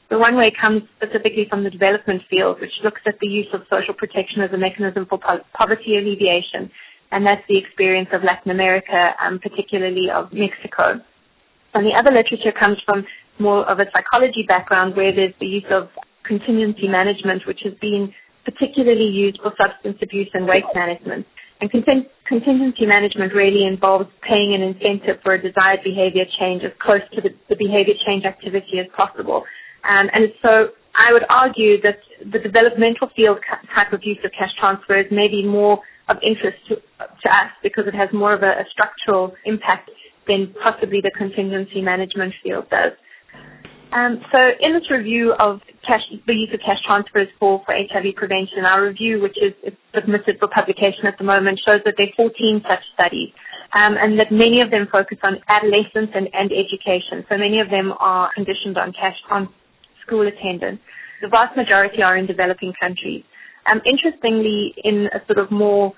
The one way comes specifically from the development field, which looks at the use of social protection as a mechanism for poverty alleviation, and that's the experience of Latin America, particularly of Mexico. And the other literature comes from more of a psychology background, where there's the use of contingency management, which has been particularly used for substance abuse and weight management. And contingency management really involves paying an incentive for a desired behavior change as close to the behavior change activity as possible. And so I would argue that the developmental field type of use of cash transfers may be more of interest to us because it has more of a structural impact than possibly the contingency management field does. So in this review of the use of cash transfers for HIV prevention, our review, which is submitted for publication at the moment, shows that there are 14 such studies, and that many of them focus on adolescence and education. So many of them are conditioned on school attendance. The vast majority are in developing countries. Interestingly, in a sort of more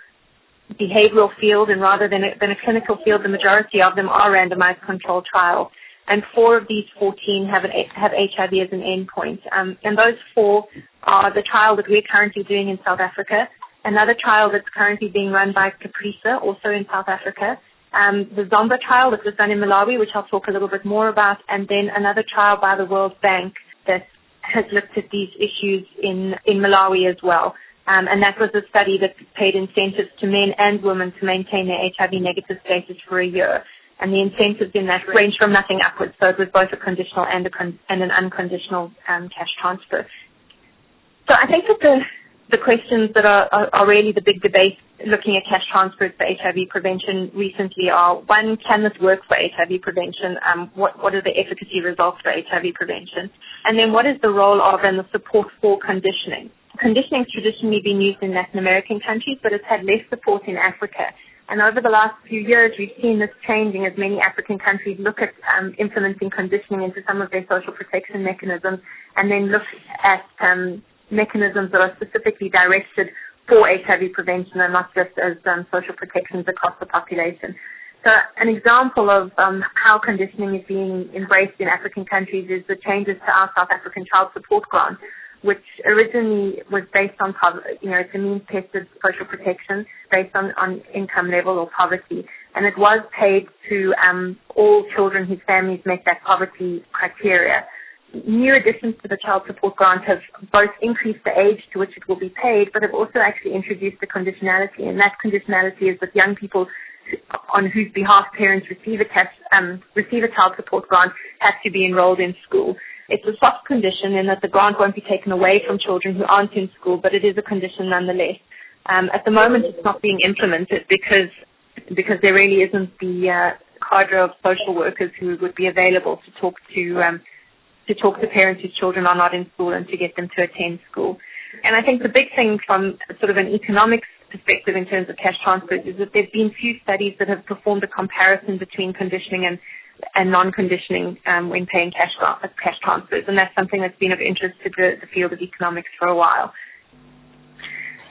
behavioral field and rather than a clinical field, the majority of them are randomized controlled trials. And 4 of these 14 have HIV as an endpoint. And those 4 are the trial that we're currently doing in South Africa, another trial that's currently being run by Caprisa, also in South Africa, the Zomba trial that was done in Malawi, which I'll talk a little bit more about, and then another trial by the World Bank that has looked at these issues in Malawi as well. And that was a study that paid incentives to men and women to maintain their HIV negative status for a year. And the incentives in that range from nothing upwards, so it was both a conditional and an unconditional cash transfer. So I think that the questions that are really the big debate looking at cash transfers for HIV prevention recently are, one, can this work for HIV prevention? What are the efficacy results for HIV prevention? And then what is the role of and the support for conditioning? Conditioning has traditionally been used in Latin American countries, but it's had less support in Africa. And over the last few years, we've seen this changing as many African countries look at implementing conditioning into some of their social protection mechanisms, and then look at mechanisms that are specifically directed for HIV prevention and not just as social protections across the population. So an example of how conditioning is being embraced in African countries is the changes to our South African Child Support Grant, which originally was based on poverty. It's a means-tested social protection based on income level or poverty. And it was paid to all children whose families met that poverty criteria. New additions to the Child Support Grant have both increased the age to which it will be paid, but have also actually introduced a conditionality. And that conditionality is that young people on whose behalf parents receive a Child Support Grant have to be enrolled in school. It's a soft condition in that the grant won't be taken away from children who aren't in school, but it is a condition nonetheless. At the moment, it's not being implemented because there really isn't the cadre of social workers who would be available to talk to parents whose children are not in school and to get them to attend school. And I think the big thing from sort of an economics perspective in terms of cash transfers is that there have been few studies that have performed a comparison between conditioning and non-conditioning when paying cash transfers, and that's something that's been of interest to the field of economics for a while.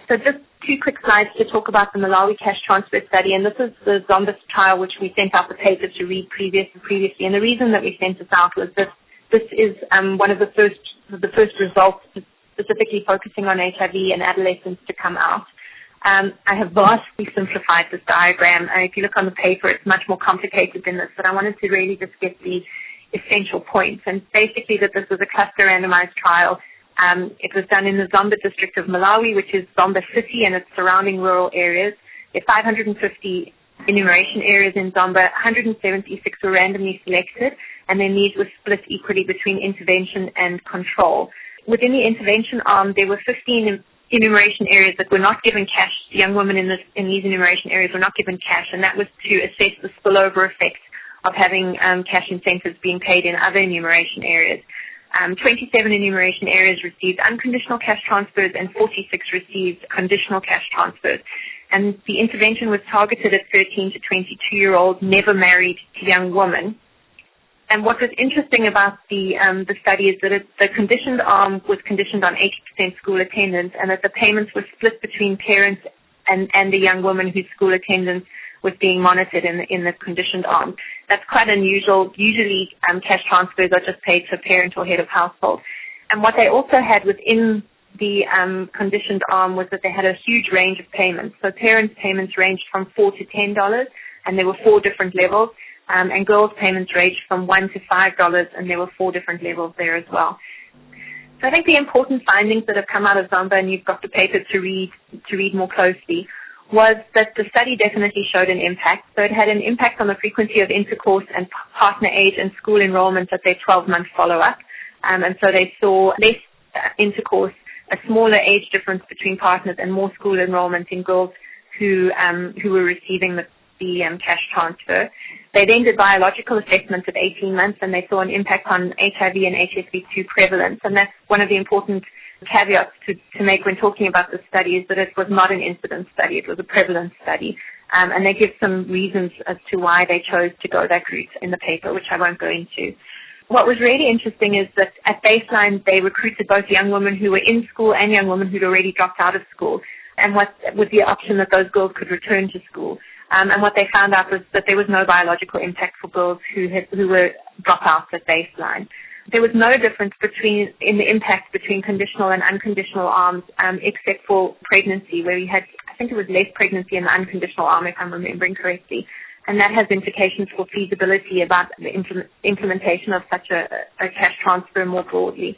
So just 2 quick slides to talk about the Malawi cash transfer study, and this is the Zomba trial which we sent out the paper to read previously, and the reason that we sent this out was that this is one of the first results specifically focusing on HIV and adolescents to come out. I have vastly simplified this diagram. If you look on the paper, it's much more complicated than this, but I wanted to really just get the essential points. And basically that this was a cluster randomized trial. It was done in the Zomba district of Malawi, which is Zomba city and its surrounding rural areas. There are 550 enumeration areas in Zomba. 176 were randomly selected, and then these were split equally between intervention and control. Within the intervention arm, there were 15 enumeration areas that were not given cash. The young women in these enumeration areas were not given cash, and that was to assess the spillover effect of having cash incentives being paid in other enumeration areas. 27 enumeration areas received unconditional cash transfers and 46 received conditional cash transfers. and the intervention was targeted at 13 to 22-year-old, never married young women. And what was interesting about the study is that the conditioned arm was conditioned on 80% school attendance, and that the payments were split between parents and the young woman whose school attendance was being monitored in the conditioned arm. That's quite unusual. Usually cash transfers are just paid to a parent or head of household. And what they also had within the conditioned arm was that they had a huge range of payments. So parents' payments ranged from $4 to $10, and there were 4 different levels. And girls' payments ranged from $1 to $5, and there were 4 different levels there as well. So I think the important findings that have come out of Zomba, and you've got the paper to read more closely, was that the study definitely showed an impact. So it had an impact on the frequency of intercourse and partner age and school enrollment at their 12-month follow-up. And so they saw less intercourse, a smaller age difference between partners, and more school enrollment in girls who were receiving the cash transfer. They then did biological assessments at 18 months, and they saw an impact on HIV and HSV-2 prevalence. And that's one of the important caveats to make when talking about this study, is that it was not an incidence study, it was a prevalence study. And they give some reasons as to why they chose to go that route in the paper, which I won't go into. What was really interesting is that at baseline, they recruited both young women who were in school and young women who'd already dropped out of school, and with the option that those girls could return to school. And what they found out was that there was no biological impact for girls who were dropouts at baseline. There was no difference in the impact between conditional and unconditional arms, except for pregnancy, where we had, I think it was less pregnancy in the unconditional arm, if I'm remembering correctly. And that has implications for feasibility about the implementation of such a cash transfer more broadly.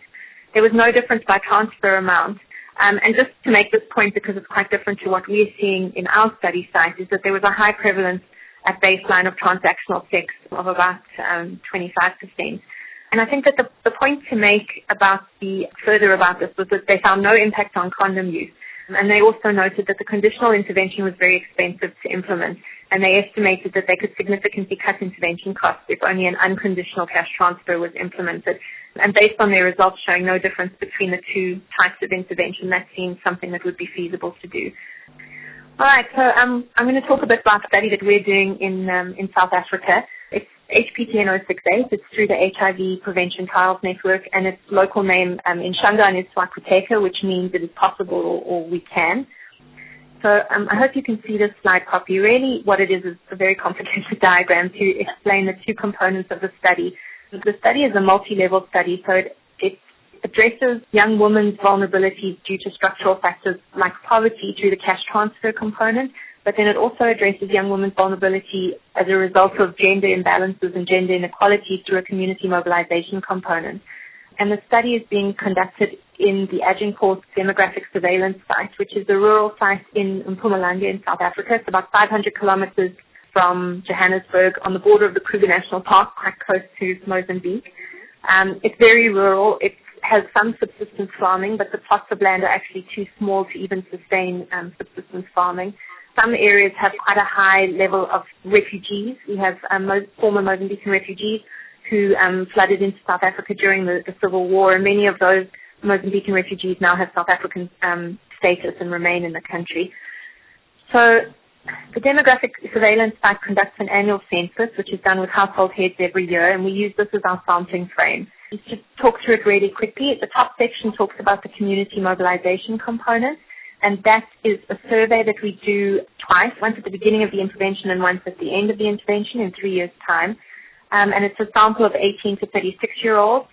There was no difference by transfer amount. And just to make this point, because it's quite different to what we're seeing in our study site, is that there was a high prevalence at baseline of transactional sex of about 25%. And I think that the point to make further about this was that they found no impact on condom use. And they also noted that the conditional intervention was very expensive to implement, and they estimated that they could significantly cut intervention costs if only an unconditional cash transfer was implemented. And based on their results showing no difference between the two types of intervention, that seems something that would be feasible to do. All right, so I'm going to talk a bit about the study that we're doing in South Africa. It's HPTN068. It's through the HIV Prevention Trials Network, and its local name in Shangaan is Swakuteka, which means it is possible or we can. So I hope you can see this slide copy. Really what it is a very complicated diagram to explain the two components of the study. The study is a multi-level study, so it addresses young women's vulnerabilities due to structural factors like poverty through the cash transfer component, but then it also addresses young women's vulnerability as a result of gender imbalances and gender inequalities through a community mobilization component. And the study is being conducted in the Agincourt Demographic Surveillance Site, which is a rural site in Mpumalanga in South Africa. It's about 500 kilometers from Johannesburg on the border of the Kruger National Park, quite close to Mozambique. It's very rural. It has some subsistence farming, but the plots of land are actually too small to even sustain subsistence farming. Some areas have quite a high level of refugees. We have former Mozambican refugees who flooded into South Africa during the Civil War, and many of those Mozambican refugees now have South African status and remain in the country. So the Demographic Surveillance Site conducts an annual census, which is done with household heads every year, and we use this as our sampling frame. Just to talk through it really quickly, the top section talks about the community mobilization component, and that is a survey that we do twice, once at the beginning of the intervention and once at the end of the intervention in 3 years' time. And it's a sample of 18 to 36-year-olds.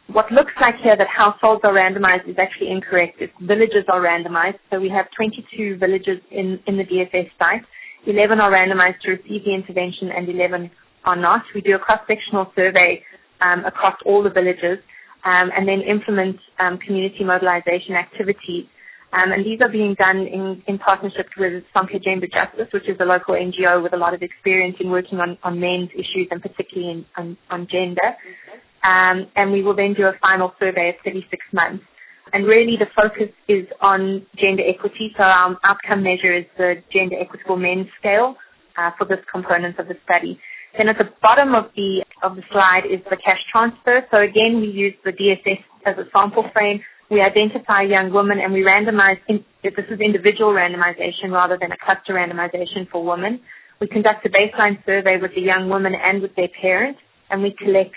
What looks like here that households are randomized is actually incorrect. It's villages are randomized. So we have 22 villages in the DSS site. 11 are randomized to receive the intervention and 11 are not. We do a cross-sectional survey across all the villages and then implement community mobilization activities. And these are being done in partnership with Sonke Gender Justice, which is a local NGO with a lot of experience in working on men's issues and particularly on gender. And we will then do a final survey at 36 months. And really the focus is on gender equity. So our outcome measure is the Gender Equitable Men's Scale for this component of the study. Then at the bottom of the slide is the cash transfer. So again, we use the DSS as a sample frame. We identify young women and we randomize, this is individual randomization rather than a cluster randomization for women. We conduct a baseline survey with the young women and with their parents, and we collect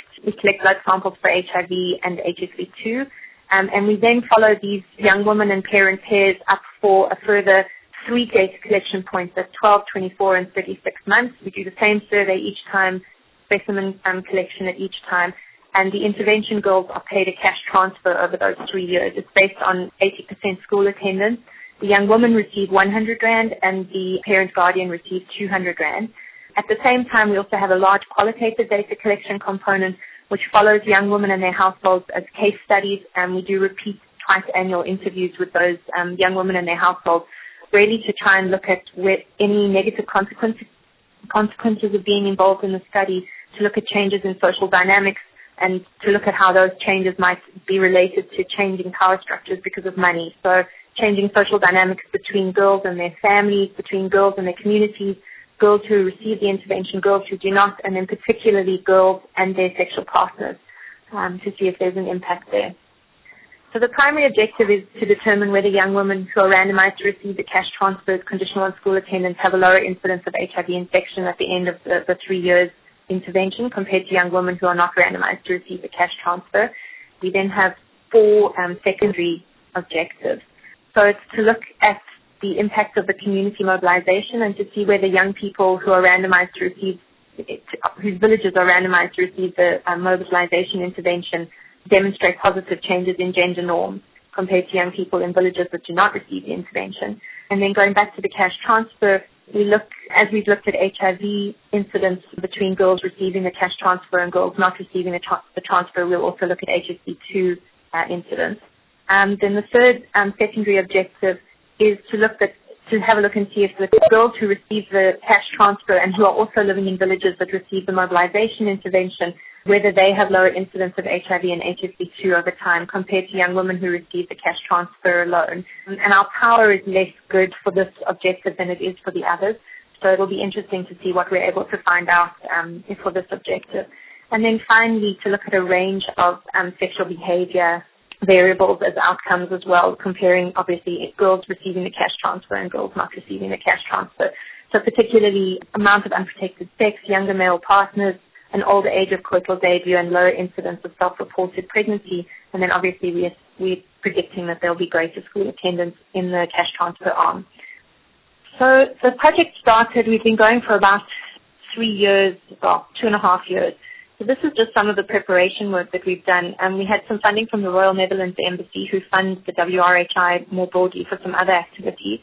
blood samples for HIV and HSV-2. And we then follow these young women and parent pairs up for a further 3 data collection points at 12, 24, and 36 months. We do the same survey each time, specimen collection at each time, and the intervention girls are paid a cash transfer over those 3 years. It's based on 80% school attendance. The young woman received 100 Rand and the parent guardian received 200 Rand. At the same time, we also have a large qualitative data collection component which follows young women and their households as case studies, and we do repeat twice annual interviews with those young women and their households, really to try and look at any negative consequences of being involved in the study, to look at changes in social dynamics, and to look at how those changes might be related to changing power structures because of money. So changing social dynamics between girls and their families, between girls and their communities, girls who receive the intervention, girls who do not, and then particularly girls and their sexual partners, to see if there's an impact there. So the primary objective is to determine whether young women who are randomized to receive the cash transfers, conditional on school attendance, have a lower incidence of HIV infection at the end of the 3 years intervention compared to young women who are not randomized to receive the cash transfer. We then have 4 secondary objectives. So it's to look at the impact of the community mobilization and to see whether young people who are randomized to receive, whose villages are randomized to receive the mobilization intervention, demonstrate positive changes in gender norms compared to young people in villages that do not receive the intervention. And then going back to the cash transfer, as we've looked at HIV incidence between girls receiving the cash transfer and girls not receiving the transfer, we'll also look at HSV-2 incidence. Then the third secondary objective is to have a look and see if the girls who receive the cash transfer and who are also living in villages that receive the mobilization intervention, whether they have lower incidence of HIV and HSV-2 over time compared to young women who receive the cash transfer alone. And our power is less good for this objective than it is for the others. So it'll be interesting to see what we're able to find out for this objective. And then finally, to look at a range of sexual behavior variables as outcomes as well, comparing obviously girls receiving the cash transfer and girls not receiving the cash transfer. So particularly amount of unprotected sex, younger male partners, an older age of coital debut, and lower incidence of self-reported pregnancy. And then obviously we're predicting that there'll be greater school attendance in the cash transfer arm. So the project started, we've been going for about 3 years, well, 2.5 years. So this is just some of the preparation work that we've done. We had some funding from the Royal Netherlands Embassy, who funds the WRHI more broadly for some other activities.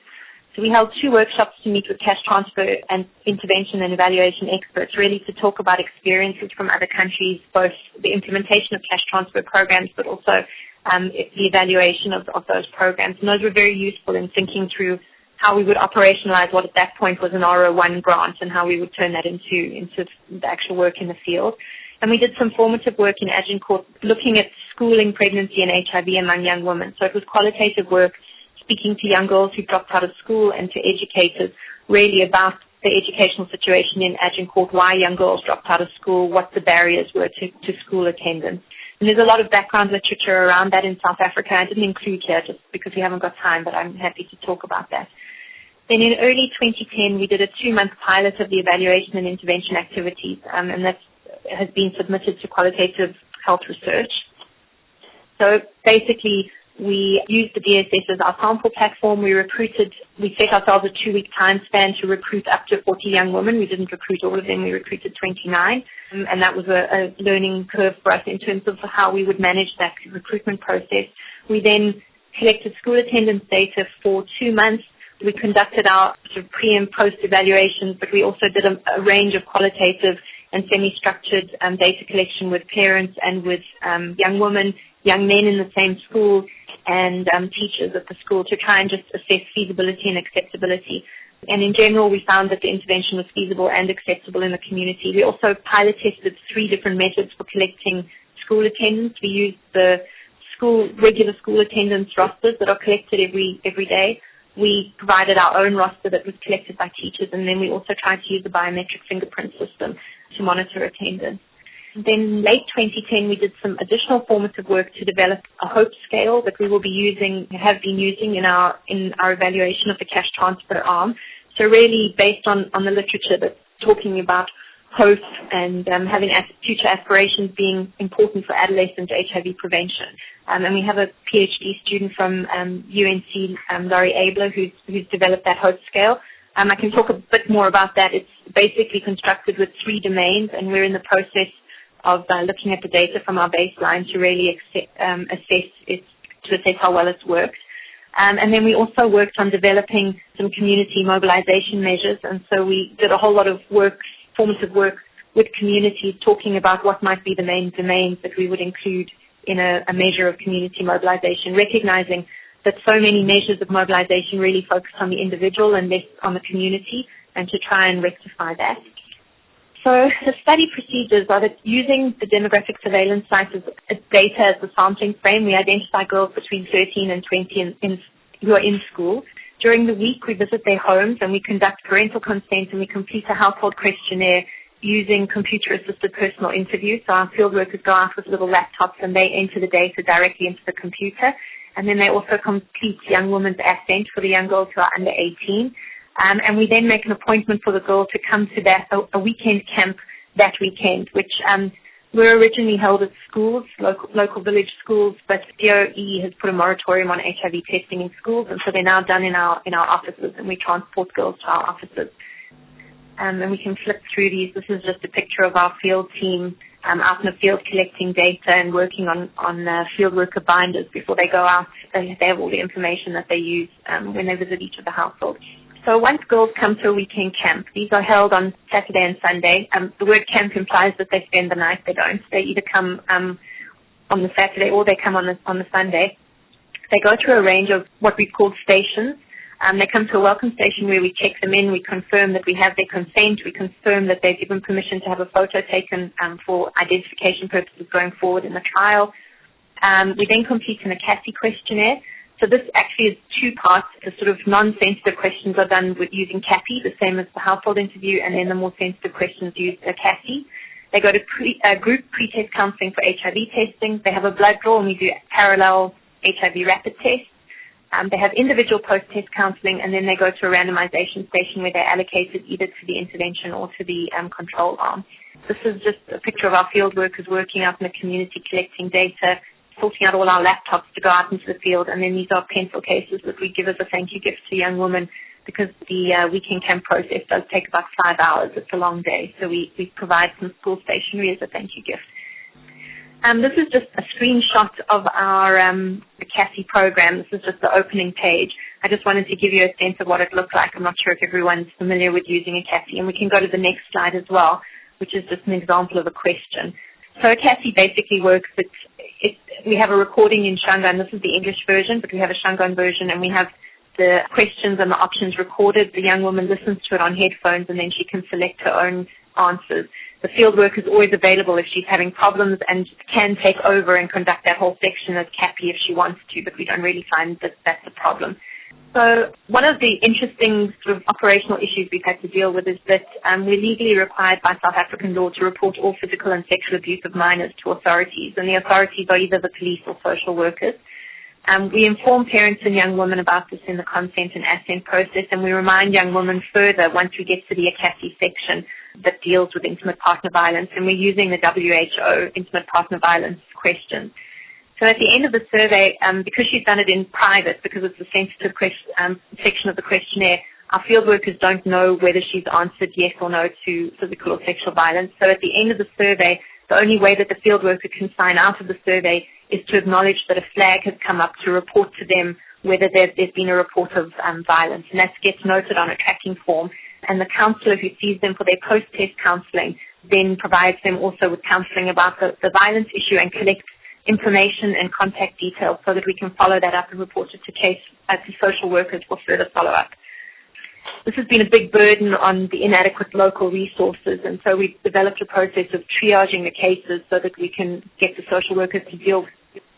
So we held 2 workshops to meet with cash transfer and intervention and evaluation experts, really to talk about experiences from other countries, both the implementation of cash transfer programs, but also the evaluation of those programs. And those were very useful in thinking through how we would operationalize what at that point was an R01 grant and how we would turn that into the actual work in the field. And we did some formative work in Agincourt looking at schooling, pregnancy, and HIV among young women. So it was qualitative work, speaking to young girls who dropped out of school and to educators really about the educational situation in Agincourt, why young girls dropped out of school, what the barriers were to school attendance. And there's a lot of background literature around that in South Africa. I didn't include here just because we haven't got time, but I'm happy to talk about that. Then in early 2010, we did a 2-month pilot of the evaluation and intervention activities, and that has been submitted to qualitative health research. So basically, we used the DSS as our sample platform. We set ourselves a 2-week time span to recruit up to 40 young women. We didn't recruit all of them. We recruited 29. And that was a learning curve for us in terms of how we would manage that recruitment process. We then collected school attendance data for 2 months. We conducted our sort of pre and post evaluations, but we also did a range of qualitative and semi-structured data collection with parents and with young women, young men in the same school, and teachers at the school to try and just assess feasibility and acceptability. And in general, we found that the intervention was feasible and acceptable in the community. We also pilot tested 3 different methods for collecting school attendance. We used the regular school attendance rosters that are collected every day. We provided our own roster that was collected by teachers, and then we also tried to use the biometric fingerprint system to monitor attendance. Then late 2010, we did some additional formative work to develop a hope scale that we will be have been using in our evaluation of the cash transfer arm. So really based on the literature that's talking about hope and having future aspirations being important for adolescent HIV prevention. And we have a PhD student from UNC, Laurie Abler, who's developed that hope scale. I can talk a bit more about that. It's basically constructed with 3 domains, and we're in the process of looking at the data from our baseline to really assess how well it's worked. And then we also worked on developing some community mobilization measures, and so we did a whole lot of formative work with communities, talking about what might be the main domains that we would include in a measure of community mobilization, recognizing that so many measures of mobilization really focus on the individual and less on the community, and to try and rectify that. So the study procedures are that using the demographic surveillance site as data as the sampling frame, we identify girls between 13 and 20 who are in school. During the week, we visit their homes and we conduct parental consent, and we complete a household questionnaire using computer-assisted personal interviews. So our field workers go out with little laptops and they enter the data directly into the computer. And then they also complete young woman's assent for the young girls who are under 18. And we then make an appointment for the girl to come to a weekend camp that weekend, which were originally held at schools, local village schools, but DOE has put a moratorium on HIV testing in schools, and so they're now done in our offices, and we transport girls to our offices. And we can flip through these. This is just a picture of our field team out in the field collecting data and working on field worker binders before they go out. They have all the information that they use when they visit each of the households. So once girls come to a weekend camp, these are held on Saturday and Sunday. The word camp implies that they spend the night. They don't. They either come on the Saturday or they come on the Sunday. They go through a range of what we call stations. They come to a welcome station where we check them in. We confirm that we have their consent. We confirm that they've given permission to have a photo taken for identification purposes going forward in the trial. We then complete an ACASI questionnaire. So this actually is 2 parts. The sort of non-sensitive questions are done using CAPI, the same as the household interview, and then the more sensitive questions use ACASI. They go to group pre-test counseling for HIV testing. They have a blood draw, and we do parallel HIV rapid tests. They have individual post-test counseling, and then they go to a randomization station where they're allocated either to the intervention or to the control arm. This is just a picture of our field workers working out in the community, collecting data, sorting out all our laptops to go out into the field, and then these are pencil cases that we give as a thank you gift to young women, because the weekend camp process does take about 5 hours. It's a long day, so we provide some school stationery as a thank you gift. This is just a screenshot of our ACASI program. This is just the opening page. I just wanted to give you a sense of what it looked like. I'm not sure if everyone's familiar with using ACASI, and we can go to the next slide as well, which is just an example of a question. So ACASI basically works. We have a recording in Shangaan. This is the English version, but we have a Shangaan version, and we have the questions and the options recorded. The young woman listens to it on headphones, and then she can select her own answers. The field work is always available if she's having problems and can take over and conduct that whole section as CAPI if she wants to, but we don't really find that that's a problem. So one of the interesting sort of operational issues we've had to deal with is that we're legally required by South African law to report all physical and sexual abuse of minors to authorities, and the authorities are either the police or social workers. We inform parents and young women about this in the consent and assent process, and we remind young women further once we get to the ACASI section that deals with intimate partner violence, and we're using the WHO intimate partner violence questions. So at the end of the survey, because she's done it in private, because it's a sensitive section of the questionnaire, our field workers don't know whether she's answered yes or no to physical or sexual violence. So at the end of the survey, the only way that the field worker can sign out of the survey is to acknowledge that a flag has come up to report to them whether there's been a report of violence. And that gets noted on a tracking form. And the counsellor who sees them for their post-test counselling then provides them also with counselling about the violence issue and collects information and contact details so that we can follow that up and report it to social workers for further follow-up. This has been a big burden on the inadequate local resources, and so we've developed a process of triaging the cases so that we can get the social workers to deal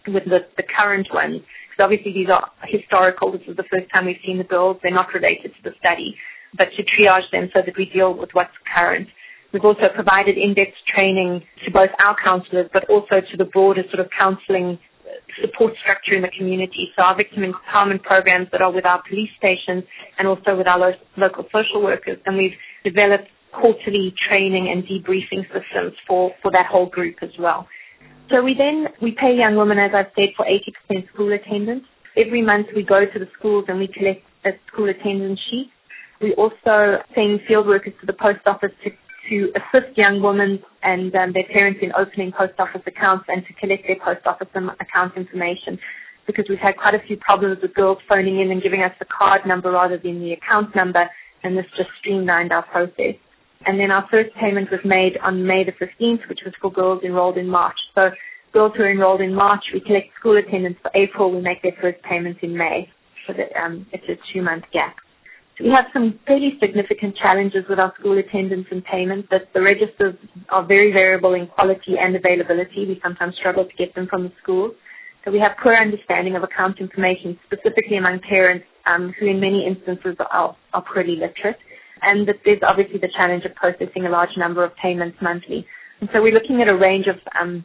with the current ones. Because obviously these are historical. This is the first time we've seen the girls. They're not related to the study, but to triage them so that we deal with what's current. We've also provided in-depth training to both our counsellors but also to the broader sort of counselling support structure in the community. So our victim empowerment programs that are with our police stations and also with our local social workers. And we've developed quarterly training and debriefing systems for that whole group as well. So we pay young women, as I've said, for 80% school attendance. Every month we go to the schools and we collect a school attendance sheet. We also send field workers to the post office to assist young women and their parents in opening post office accounts and to collect their post office account information, because we've had quite a few problems with girls phoning in and giving us the card number rather than the account number, and this just streamlined our process. And then our first payment was made on May the 15th, which was for girls enrolled in March. So girls who are enrolled in March, we collect school attendance for April, we make their first payments in May. So that it's a 2-month gap. So we have some fairly significant challenges with our school attendance and payments, that the registers are very variable in quality and availability. We sometimes struggle to get them from the schools. So we have poor understanding of account information, specifically among parents who in many instances are poorly literate. And that there's obviously the challenge of processing a large number of payments monthly. And so we're looking at a range of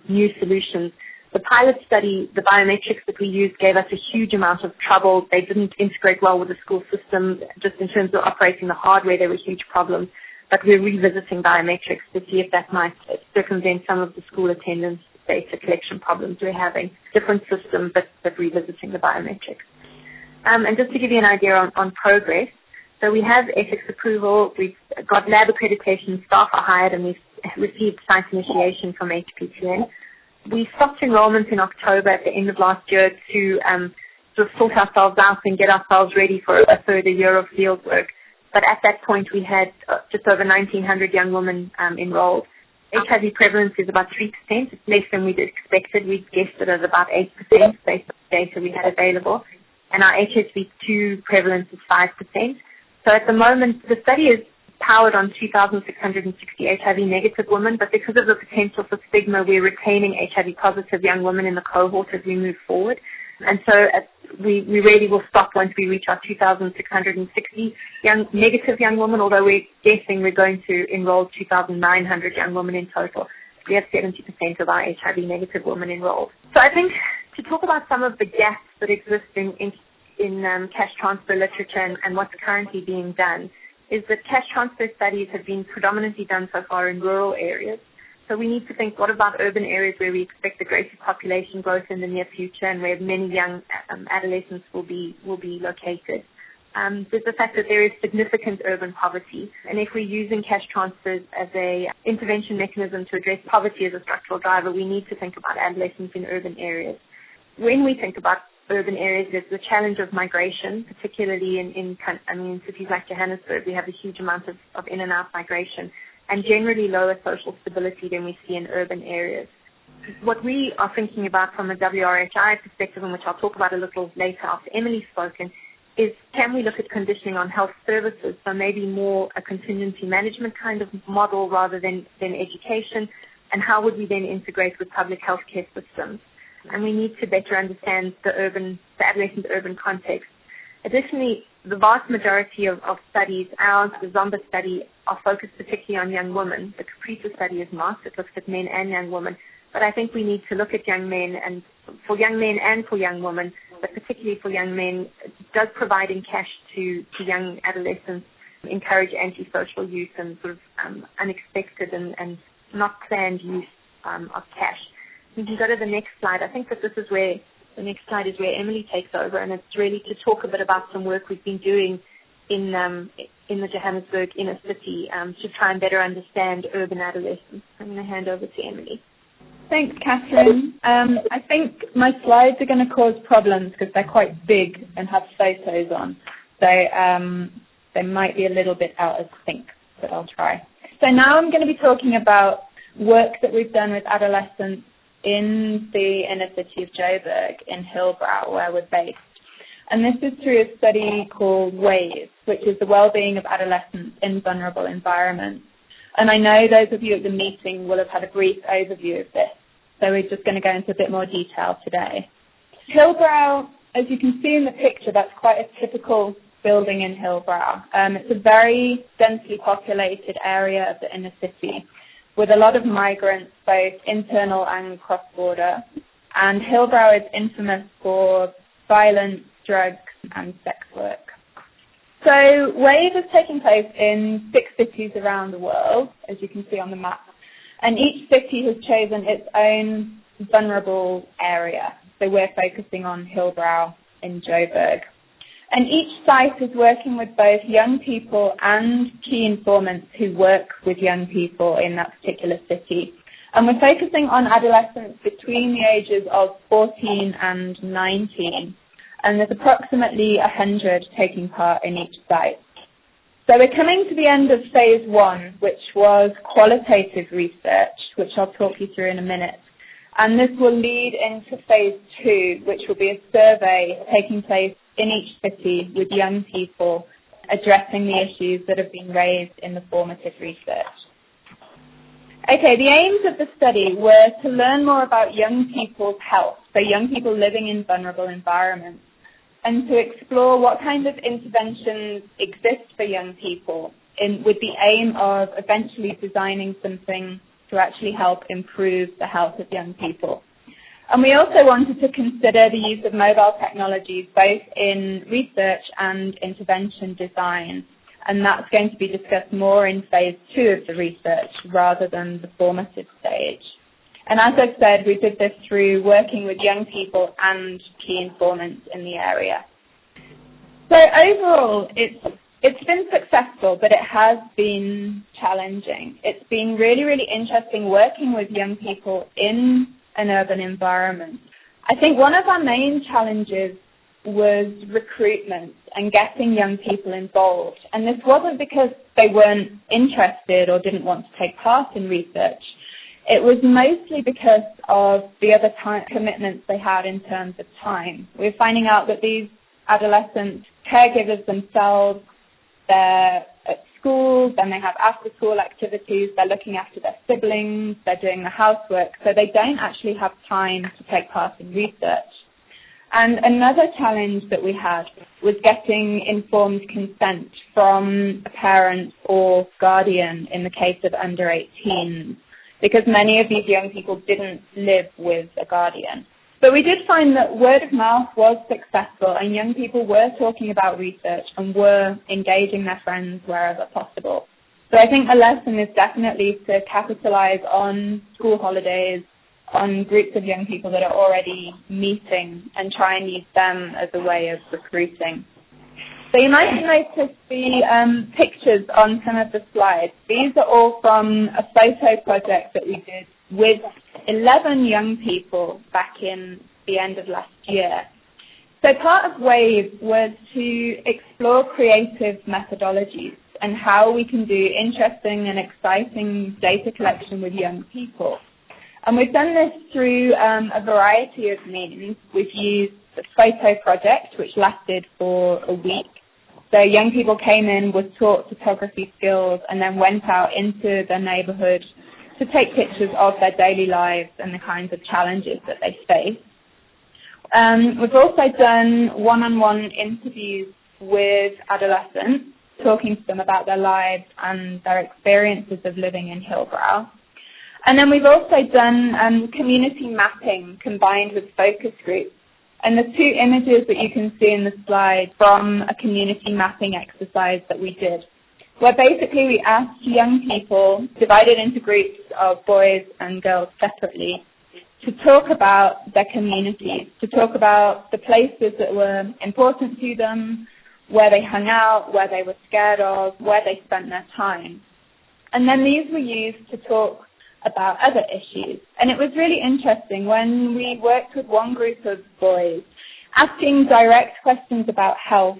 new solutions. The pilot study, the biometrics that we used gave us a huge amount of trouble. They didn't integrate well with the school system. Just in terms of operating the hardware, there were huge problems. But we're revisiting biometrics to see if that might circumvent some of the school attendance data collection problems we're having. Different system, but revisiting the biometrics. And just to give you an idea on progress, so we have ethics approval, we've got lab accreditation, staff are hired, and we've received site initiation from HPTN. We stopped enrolment in October at the end of last year to sort of sort ourselves out and get ourselves ready for a further year of field work. But at that point, we had just over 1,900 young women enrolled. HIV prevalence is about 3%. It's less than we'd expected. We'd guessed it at about 8% based on the data we had available. And our HSV-2 prevalence is 5%. So at the moment, the study is powered on 2,660 HIV-negative women, but because of the potential for stigma, we're retaining HIV-positive young women in the cohort as we move forward. And so we really will stop once we reach our 2,660 negative young women, although we're guessing we're going to enroll 2,900 young women in total. We have 70% of our HIV-negative women enrolled. So I think to talk about some of the gaps that exist in cash transfer literature and what's currently being done, is that cash transfer studies have been predominantly done so far in rural areas. So we need to think, what about urban areas where we expect the greatest population growth in the near future and where many young adolescents will be located? There's the fact that there is significant urban poverty, and if we're using cash transfers as a intervention mechanism to address poverty as a structural driver, we need to think about adolescents in urban areas. When we think about urban areas, there's the challenge of migration, particularly in cities like Johannesburg. We have a huge amount of in and out migration and generally lower social stability than we see in urban areas. What we are thinking about from a WRHI perspective, and which I'll talk about a little later after Emilie's spoken, is can we look at conditioning on health services, so maybe more a contingency management kind of model rather than education, and how would we then integrate with public health care systems? And we need to better understand the adolescent urban context. Additionally, the vast majority of studies, ours, the Zomba study, are focused particularly on young women. The Caprita study is not. It looks at men and young women. But I think we need to look at young men, and for young men and for young women, but particularly for young men, does providing cash to young adolescents encourage antisocial use and sort of unexpected and not planned use of cash. We can go to the next slide. I think that this is where the next slide is where Emilie takes over, and it's really to talk a bit about some work we've been doing in the Johannesburg inner city to try and better understand urban adolescents. I'm going to hand over to Emilie. Thanks, Catherine. I think my slides are going to cause problems because they're quite big and have photos on, so they might be a little bit out of sync, but I'll try. So now I'm going to be talking about work that we've done with adolescents in the inner city of Joburg in Hillbrow, where we're based. And this is through a study called WAVES, which is the well-being of adolescents in vulnerable environments. And I know those of you at the meeting will have had a brief overview of this, so we're just going to go into a bit more detail today. Hillbrow, as you can see in the picture, that's quite a typical building in Hillbrow. It's a very densely populated area of the inner city with a lot of migrants, both internal and cross-border. And Hillbrow is infamous for violence, drugs, and sex work. So WAVE is taking place in 6 cities around the world, as you can see on the map. And each city has chosen its own vulnerable area. So we're focusing on Hillbrow in Joburg. And each site is working with both young people and key informants who work with young people in that particular city. And we're focusing on adolescents between the ages of 14 and 19. And there's approximately 100 taking part in each site. So we're coming to the end of phase 1, which was qualitative research, which I'll talk you through in a minute. And this will lead into phase 2, which will be a survey taking place in each city with young people addressing the issues that have been raised in the formative research. Okay, the aims of the study were to learn more about young people's health, so young people living in vulnerable environments, and to explore what kind of interventions exist for young people with the aim of eventually designing something to actually help improve the health of young people. And we also wanted to consider the use of mobile technologies both in research and intervention design. And that's going to be discussed more in phase 2 of the research rather than the formative stage. And as I've said, we did this through working with young people and key informants in the area. So overall, it's been successful, but it has been challenging. It's been really, really interesting working with young people in an urban environment. I think one of our main challenges was recruitment and getting young people involved. And this wasn't because they weren't interested or didn't want to take part in research. It was mostly because of the other commitments they had in terms of time. We were finding out that these adolescent caregivers themselves, they're at school, then they have after-school activities, they're looking after their siblings, they're doing the housework, so they don't actually have time to take part in research. And another challenge that we had was getting informed consent from a parent or guardian in the case of under 18s, because many of these young people didn't live with a guardian. But we did find that word of mouth was successful and young people were talking about research and were engaging their friends wherever possible. So I think the lesson is definitely to capitalize on school holidays, on groups of young people that are already meeting and try and use them as a way of recruiting. So you might notice the pictures on some of the slides. These are all from a photo project that we did with 11 young people back in the end of last year. So part of WAVE was to explore creative methodologies and how we can do interesting and exciting data collection with young people. And we've done this through a variety of means. We've used the photo project, which lasted for a week. So young people came in, were taught photography skills, and then went out into their neighborhood to take pictures of their daily lives and the kinds of challenges that they face. We've also done one-on-one interviews with adolescents, talking to them about their lives and their experiences of living in Hillbrow. And then we've also done community mapping combined with focus groups. And the 2 images that you can see in the slide from a community mapping exercise that we did, where basically we asked young people, divided into groups of boys and girls separately, to talk about their communities, to talk about the places that were important to them, where they hung out, where they were scared of, where they spent their time. And then these were used to talk about other issues. And it was really interesting when we worked with one group of boys, asking direct questions about health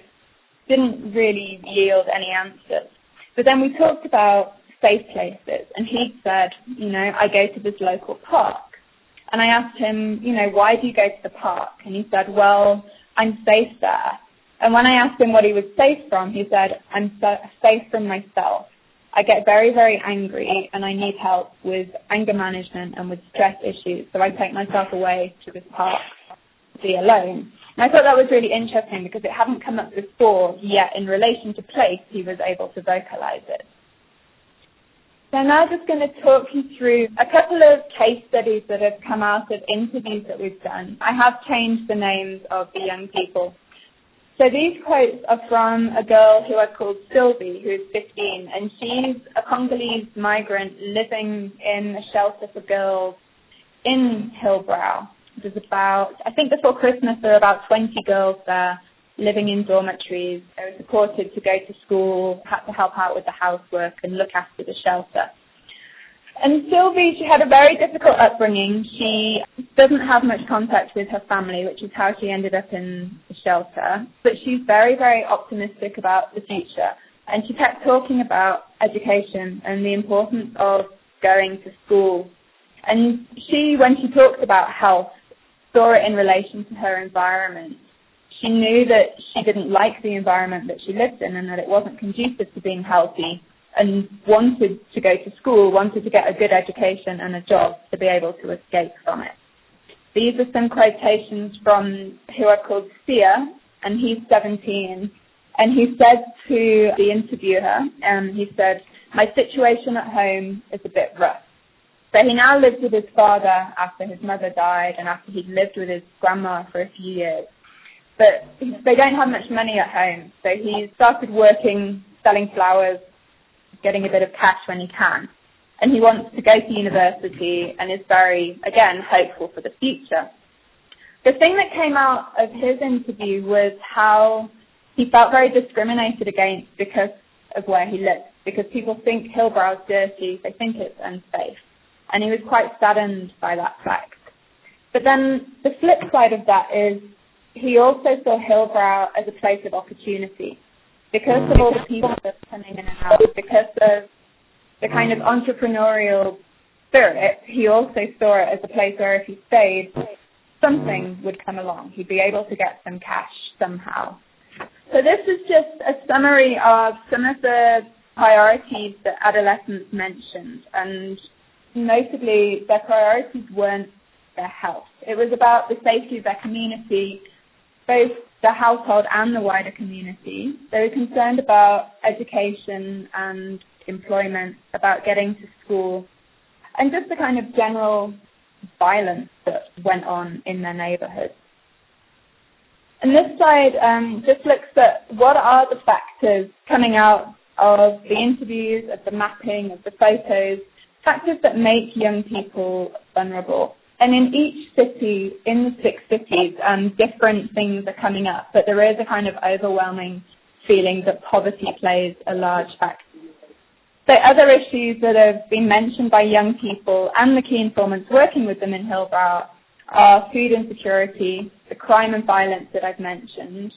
didn't really yield any answers. But then we talked about safe places, and he said, I go to this local park. And I asked him, why do you go to the park? And he said, well, I'm safe there. And when I asked him what he was safe from, he said, I'm safe from myself. I get very, very angry and I need help with anger management and with stress issues. So I take myself away to this park to be alone. And I thought that was really interesting because it hadn't come up before, yet in relation to place, he was able to vocalize it. So I'm now just going to talk you through a couple of case studies that have come out of interviews that we've done. I have changed the names of the young people. So these quotes are from a girl who I called Sylvie, who is 15, and she's a Congolese migrant living in a shelter for girls in Hillbrow. There's about, I think before Christmas, there were about 20 girls there living in dormitories. They were supported to go to school, had to help out with the housework and look after the shelter. And Sylvie, she had a very difficult upbringing. She doesn't have much contact with her family, which is how she ended up in the shelter. But she's very, very optimistic about the future. And she kept talking about education and the importance of going to school. And she, when she talked about health, saw it in relation to her environment. She knew that she didn't like the environment that she lived in and that it wasn't conducive to being healthy, and wanted to go to school, wanted to get a good education and a job to be able to escape from it. These are some quotations from who I called Sia, and he's 17, and he said to the interviewer, he said, "My situation at home is a bit rough." So he now lives with his father after his mother died and after he'd lived with his grandma for a few years. But they don't have much money at home, so he started working, selling flowers, getting a bit of cash when he can. And he wants to go to university and is very, again, hopeful for the future. The thing that came out of his interview was how he felt very discriminated against because of where he lives, because people think Hillbrow's dirty, they think it's unsafe. And he was quite saddened by that fact. But then the flip side of that is he also saw Hillbrow as a place of opportunity. Because of all the people that are coming in and out, because of the kind of entrepreneurial spirit, he also saw it as a place where if he stayed, something would come along. He'd be able to get some cash somehow. So this is just a summary of some of the priorities that adolescents mentioned, and notably, their priorities weren't their health. It was about the safety of their community, both the household and the wider community. They were concerned about education and employment, about getting to school, and just the kind of general violence that went on in their neighbourhood. And this slide just looks at what are the factors coming out of the interviews, of the mapping, of the photos, factors that make young people vulnerable. And in each city, in the 6 cities, different things are coming up, but there is a kind of overwhelming feeling that poverty plays a large factor. So other issues that have been mentioned by young people and the key informants working with them in Hillbrow are food insecurity, the crime and violence that I've mentioned,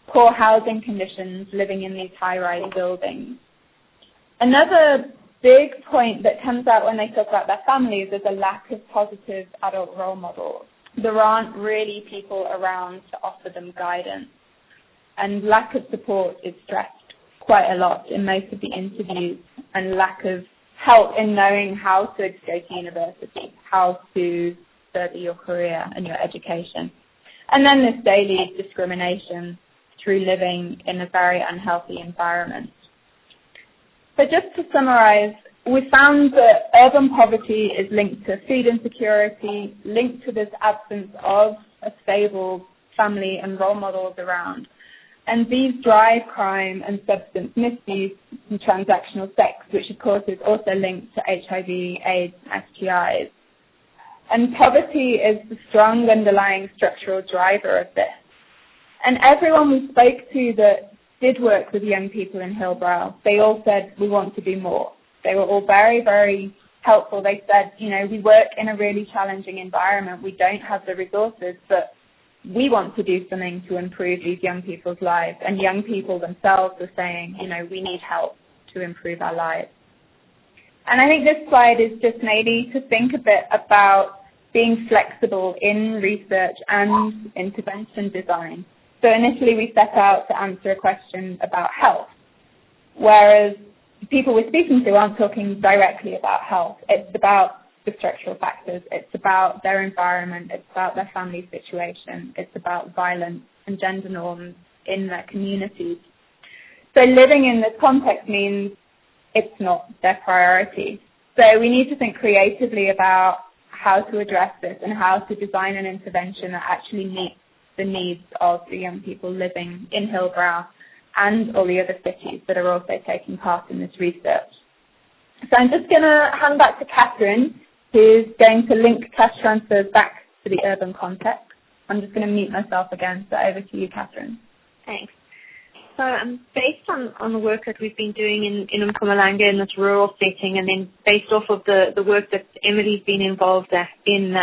poor housing conditions, living in these high-rise buildings. Another big point that comes out when they talk about their families is a lack of positive adult role models. There aren't really people around to offer them guidance, and lack of support is stressed quite a lot in most of the interviews, and lack of help in knowing how to go to university, how to further your career and your education. And then this daily discrimination through living in a very unhealthy environment. So just to summarize, we found that urban poverty is linked to food insecurity, linked to this absence of a stable family and role models around. And these drive crime and substance misuse and transactional sex, which of course is also linked to HIV, AIDS, and STIs. And poverty is the strong underlying structural driver of this. And everyone we spoke to that did work with young people in Hillbrow, they all said, we want to do more. They were all very, very helpful. They said, you know, we work in a really challenging environment. We don't have the resources, but we want to do something to improve these young people's lives. And young people themselves were saying, you know, we need help to improve our lives. And I think this slide is just maybe to think a bit about being flexible in research and intervention design. So initially we set out to answer a question about health, whereas the people we're speaking to aren't talking directly about health. It's about structural factors. It's about their environment. It's about their family situation. It's about violence and gender norms in their communities. So living in this context means it's not their priority. So we need to think creatively about how to address this and how to design an intervention that actually meets the needs of the young people living in Hillbrow and all the other cities that are also taking part in this research. So I'm just going to hand back to Catherine, who's going to link cash transfers back to the urban context. I'm just going to mute myself again, so over to you, Catherine. Thanks. So based on the work that we've been doing in Mpumalanga in this rural setting, and then based off of the work that Emilie's been involved in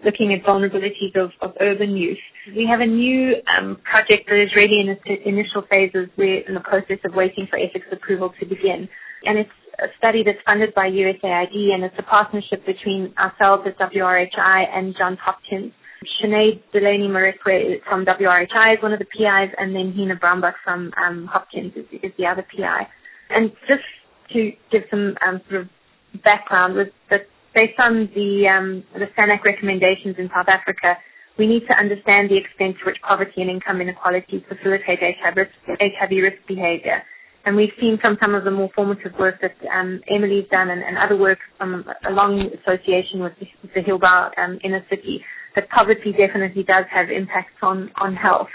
looking at vulnerabilities of urban youth, we have a new project that is really in its initial phases. We're in the process of waiting for ethics approval to begin. And it's a study that's funded by USAID, and it's a partnership between ourselves at WRHI and Johns Hopkins. Sinead Delaney-Marekwe from WRHI is one of the PIs, and then Hina Brambach from Hopkins is the other PI. And just to give some sort of background, was that based on the SANAC recommendations in South Africa, we need to understand the extent to which poverty and income inequalities facilitate HIV risk behavior. And we've seen from some of the more formative work that Emilie's done and other work from a long association with the Hillbrow inner city, that poverty definitely does have impacts on health.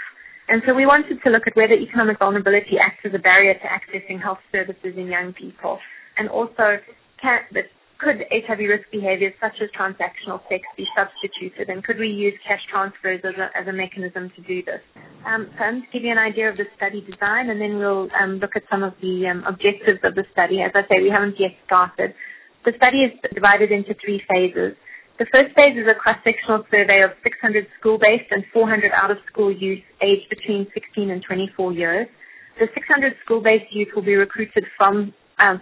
And so we wanted to look at whether economic vulnerability acts as a barrier to accessing health services in young people. And also, could HIV risk behaviors such as transactional sex be substituted, and could we use cash transfers as a mechanism to do this? So I'm going to give you an idea of the study design, and then we'll look at some of the objectives of the study. As I say, we haven't yet started. The study is divided into 3 phases. The first phase is a cross-sectional survey of 600 school-based and 400 out-of-school youth aged between 16 and 24 years. The 600 school-based youth will be recruited from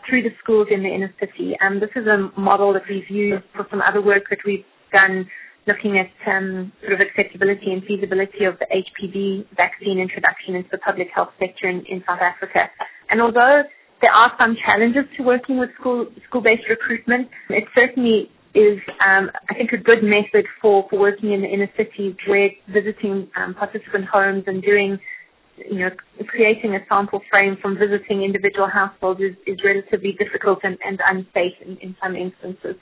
through the schools in the inner city. This is a model that we've used for some other work that we've done looking at sort of acceptability and feasibility of the HPV vaccine introduction into the public health sector in South Africa. And although there are some challenges to working with school-based recruitment, it certainly is, I think, a good method for working in the inner cities, where visiting participant homes and doing, creating a sample frame from visiting individual households is relatively difficult and unsafe in some instances.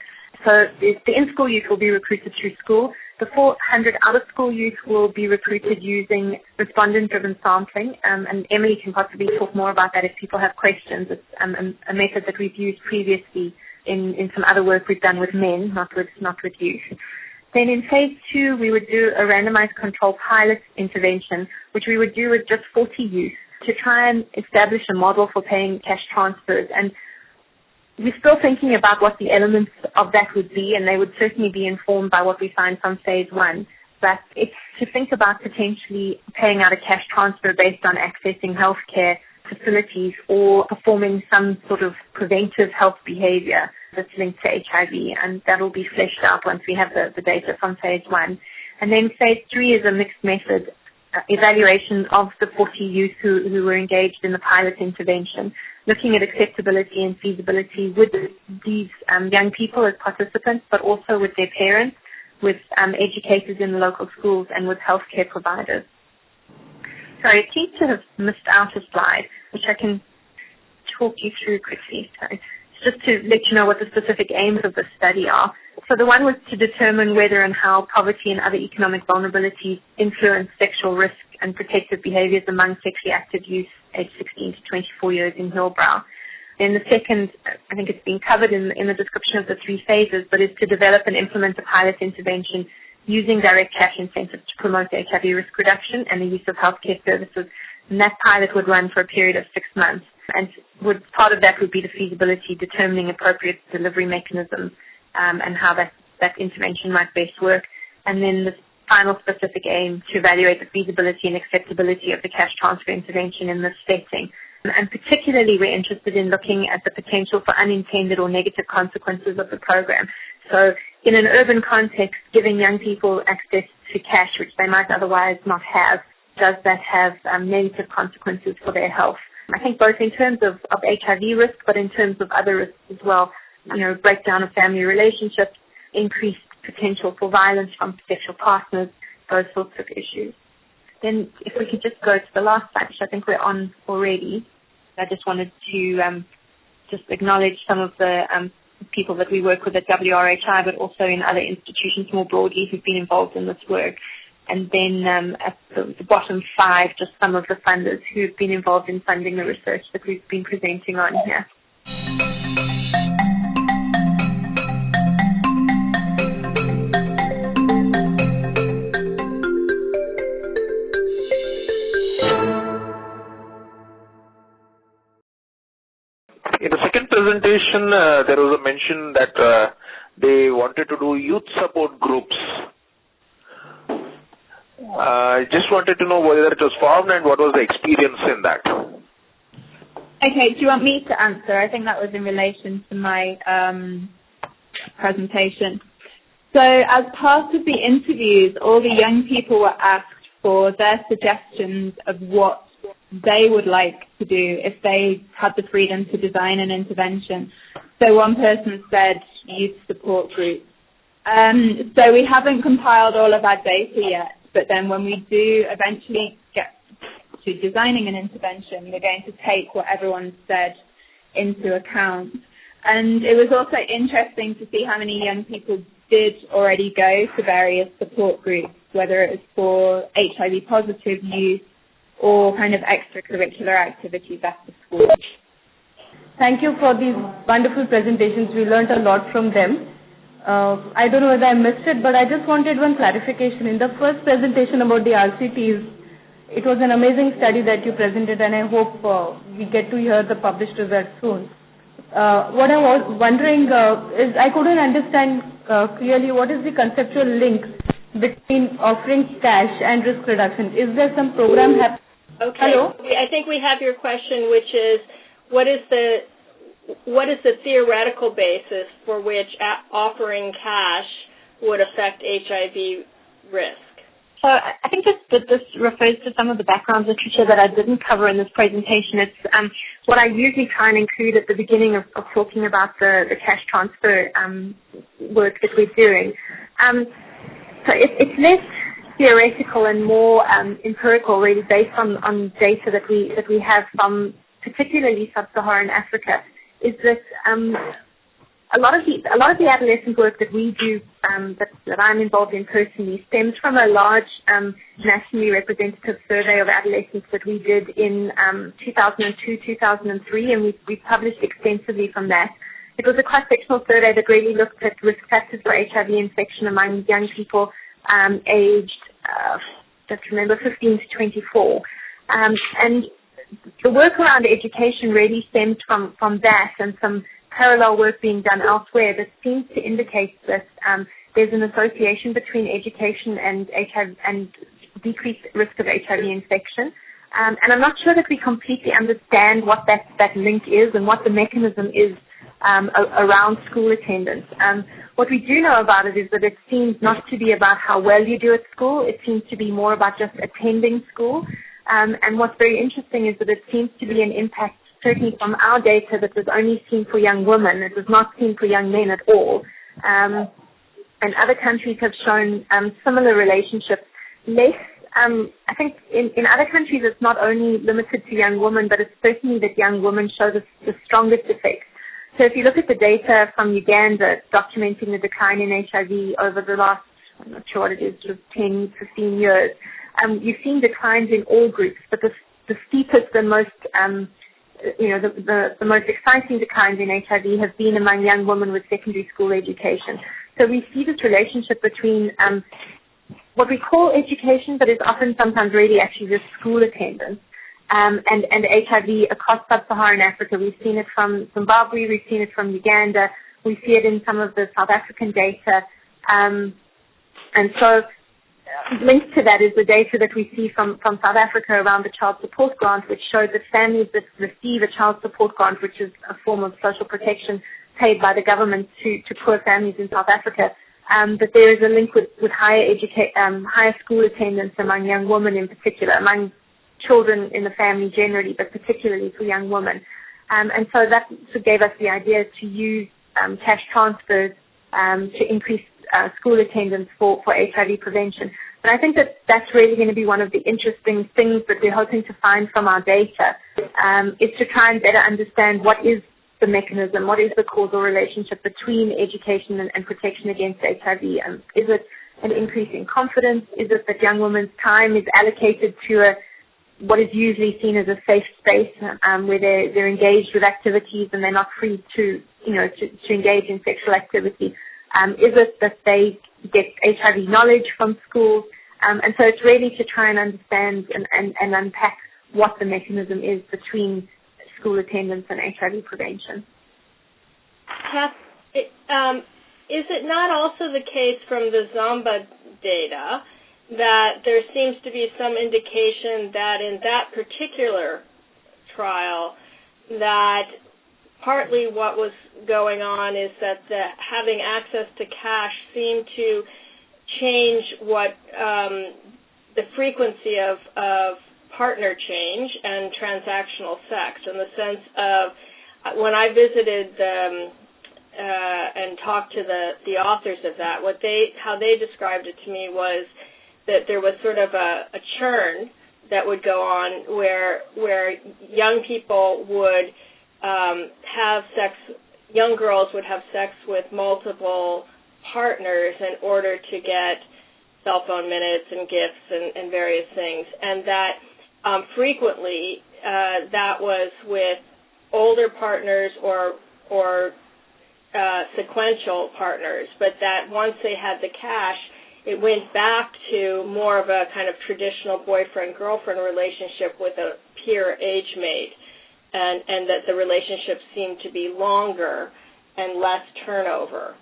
So the in-school youth will be recruited through school. The 400 out-of-school youth will be recruited using respondent-driven sampling, and Emilie can possibly talk more about that if people have questions. It's a method that we've used previously in some other work we've done with men, not with youth. Then in phase 2, we would do a randomized control pilot intervention, which we would do with just 40 youth to try and establish a model for paying cash transfers. And we're still thinking about what the elements of that would be, and they would certainly be informed by what we find from phase 1. But it's to think about potentially paying out a cash transfer based on accessing healthcare facilities or performing some sort of preventive health behavior that's linked to HIV, and that will be fleshed out once we have the data from phase 1. And then phase 3 is a mixed method evaluation of the 40 youth who were engaged in the pilot intervention, looking at acceptability and feasibility with these young people as participants, but also with their parents, with educators in the local schools, and with healthcare providers. Sorry, I seem to have missed out a slide, which I can talk you through quickly. So just to let you know what the specific aims of the study are. So the one was to determine whether and how poverty and other economic vulnerabilities influence sexual risk and protective behaviors among sexually active youth aged 16 to 24 years in Hillbrow. Then the second, I think it's been covered in the description of the 3 phases, but is to develop and implement a pilot intervention using direct cash incentives to promote HIV risk reduction and the use of healthcare services. And that pilot would run for a period of 6 months. And part of that would be the feasibility, determining appropriate delivery mechanisms and how that intervention might best work. And then the final specific aim to evaluate the feasibility and acceptability of the cash transfer intervention in this setting. And particularly, we're interested in looking at the potential for unintended or negative consequences of the program. So in an urban context, giving young people access to cash, which they might otherwise not have, does that have negative consequences for their health? I think both in terms of HIV risk, but in terms of other risks as well, breakdown of family relationships, increased potential for violence from sexual partners, those sorts of issues. Then if we could just go to the last slide, which I think we're on already. I just wanted to just acknowledge some of the people that we work with at WRHI, but also in other institutions more broadly who've been involved in this work. And then at the bottom 5, just some of the funders who've been involved in funding the research that we've been presenting on here. In the second presentation, there was a mention that they wanted to do youth support groups. I just wanted to know whether it was formed and what was the experience in that. Okay, do you want me to answer? I think that was in relation to my presentation. So as part of the interviews, all the young people were asked for their suggestions of what they would like to do if they had the freedom to design an intervention. So one person said youth support groups. So we haven't compiled all of our data yet, but then when we do eventually get to designing an intervention, we're going to take what everyone said into account. And it was also interesting to see how many young people did already go to various support groups, whether it was for HIV positive youth or kind of extracurricular activities after school. Thank you for these wonderful presentations. We learned a lot from them. I don't know whether I missed it, but I just wanted one clarification. In the first presentation about the RCTs, it was an amazing study that you presented, and I hope we get to hear the published results soon. What I was wondering is I couldn't understand clearly what is the conceptual link between offering cash and risk reduction. Is there some program happening? Okay. Hello? I think we have your question, which is what is the theoretical basis for which offering cash would affect HIV risk? So I think that this refers to some of the background literature that I didn't cover in this presentation. It's what I usually try and include at the beginning of talking about the cash transfer work that we're doing. So it's less theoretical and more empirical, really, based on data that we have from particularly sub-Saharan Africa. Is that a lot of the adolescent work that we do, that I'm involved in personally, stems from a large nationally representative survey of adolescents that we did in 2002, 2003, and we published extensively from that. It was a cross-sectional survey that really looked at risk factors for HIV infection among young people aged, just remember, 15 to 24. And the work around education really stemmed from that and some parallel work being done elsewhere that seems to indicate that there's an association between education and HIV and decreased risk of HIV infection. And I'm not sure that we completely understand what that link is and what the mechanism is around school attendance. What we do know about it is that it seems not to be about how well you do at school. It seems to be more about just attending school. And what's very interesting is that it seems to be an impact, certainly from our data, that was only seen for young women. It was not seen for young men at all. And other countries have shown similar relationships. Less, I think in other countries it's not only limited to young women, but it's certainly that young women show the strongest effects. So if you look at the data from Uganda documenting the decline in HIV over the last, I'm not sure what it is, sort of 10, 15 years, you've seen declines in all groups, but the steepest and most, the most exciting declines in HIV have been among young women with secondary school education. So we see this relationship between what we call education, but is often sometimes really actually just school attendance, and HIV across sub-Saharan Africa. We've seen it from Zimbabwe, we've seen it from Uganda, we see it in some of the South African data, and so linked to that is the data that we see from South Africa around the child support grant, which showed that families that receive a child support grant, which is a form of social protection paid by the government to poor families in South Africa, that there is a link with higher school attendance among young women in particular, among children in the family generally, but particularly for young women. And so that gave us the idea to use cash transfers to increase school attendance for HIV prevention. But I think that that's really going to be one of the interesting things that we're hoping to find from our data, is to try and better understand what is the mechanism, what is the causal relationship between education and protection against HIV. Is it an increase in confidence? Is it that young women's time is allocated to what is usually seen as a safe space, where they're engaged with activities and they're not free to engage in sexual activity? Is it that they get HIV knowledge from schools? And so it's really to try and understand and unpack what the mechanism is between school attendance and HIV prevention. Kath, is it not also the case from the Zomba data that there seems to be some indication that in that particular trial that partly what was going on is that having access to cash seemed to change what the frequency of partner change and transactional sex, in the sense of when I visited and talked to the authors of that, how they described it to me was that there was sort of a churn that would go on where young people would have sex, young girls would have sex with multiple partners in order to get cell phone minutes and gifts and various things, and that frequently that was with older partners or sequential partners, but that once they had the cash, it went back to more of a kind of traditional boyfriend-girlfriend relationship with a peer age mate, and that the relationships seemed to be longer and less turnover.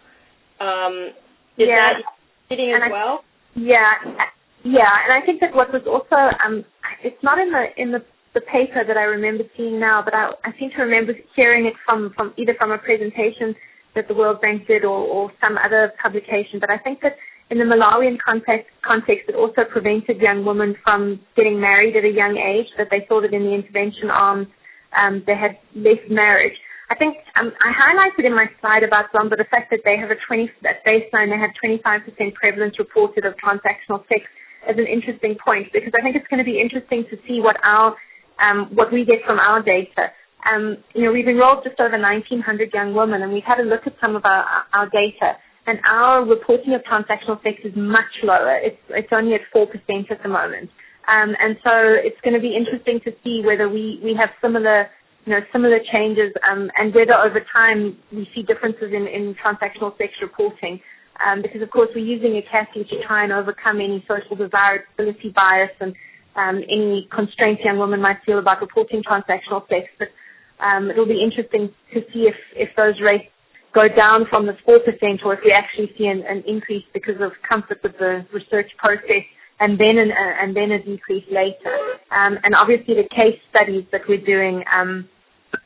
Is that reading as well? Yeah, and I think that what was also, it's not in the paper that I remember seeing now, but I seem to remember hearing it from either from a presentation that the World Bank did or some other publication. But I think that in the Malawian context, it also prevented young women from getting married at a young age, that they saw that in the intervention arms they had less marriage. I think I highlighted in my slide about Zomba the fact that they have at baseline they had 25% prevalence reported of transactional sex as an interesting point, because I think it's going to be interesting to see what we get from our data. We've enrolled just over 1,900 young women, and we've had a look at some of our data, and our reporting of transactional sex is much lower. It's only at 4% at the moment. And so it's going to be interesting to see whether we have similar changes, and whether over time we see differences in transactional sex reporting. Because, of course, we're using ACASI to try and overcome any social desirability bias and any constraints young women might feel about reporting transactional sex. But it'll be interesting to see if those rates go down from the 4% or if we actually see an increase because of comfort with the research process and then a decrease later. And obviously the case studies that we're doing,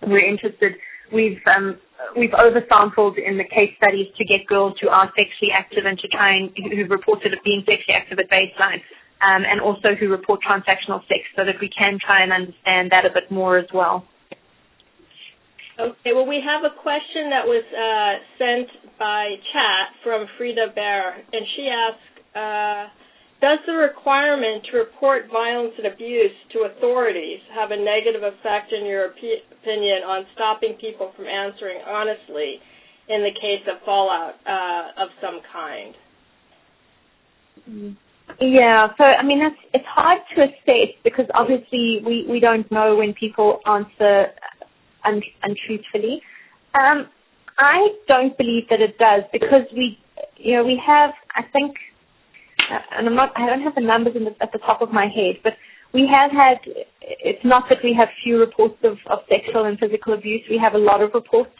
we're interested. We've oversampled in the case studies to get girls who are sexually active and to try and who've reported of being sexually active at baseline, and also who report transactional sex, so that we can try and understand that a bit more as well. Okay, well, we have a question that was sent by chat from Frida Bear, and she asks, does the requirement to report violence and abuse to authorities have a negative effect, in your opinion, on stopping people from answering honestly in the case of fallout of some kind? Yeah, so, I mean, it's hard to assess because obviously we don't know when people answer untruthfully. I don't believe that it does, because we have, I think, and I don't have the numbers at the top of my head, but we have had, it's not that we have few reports of sexual and physical abuse. We have a lot of reports,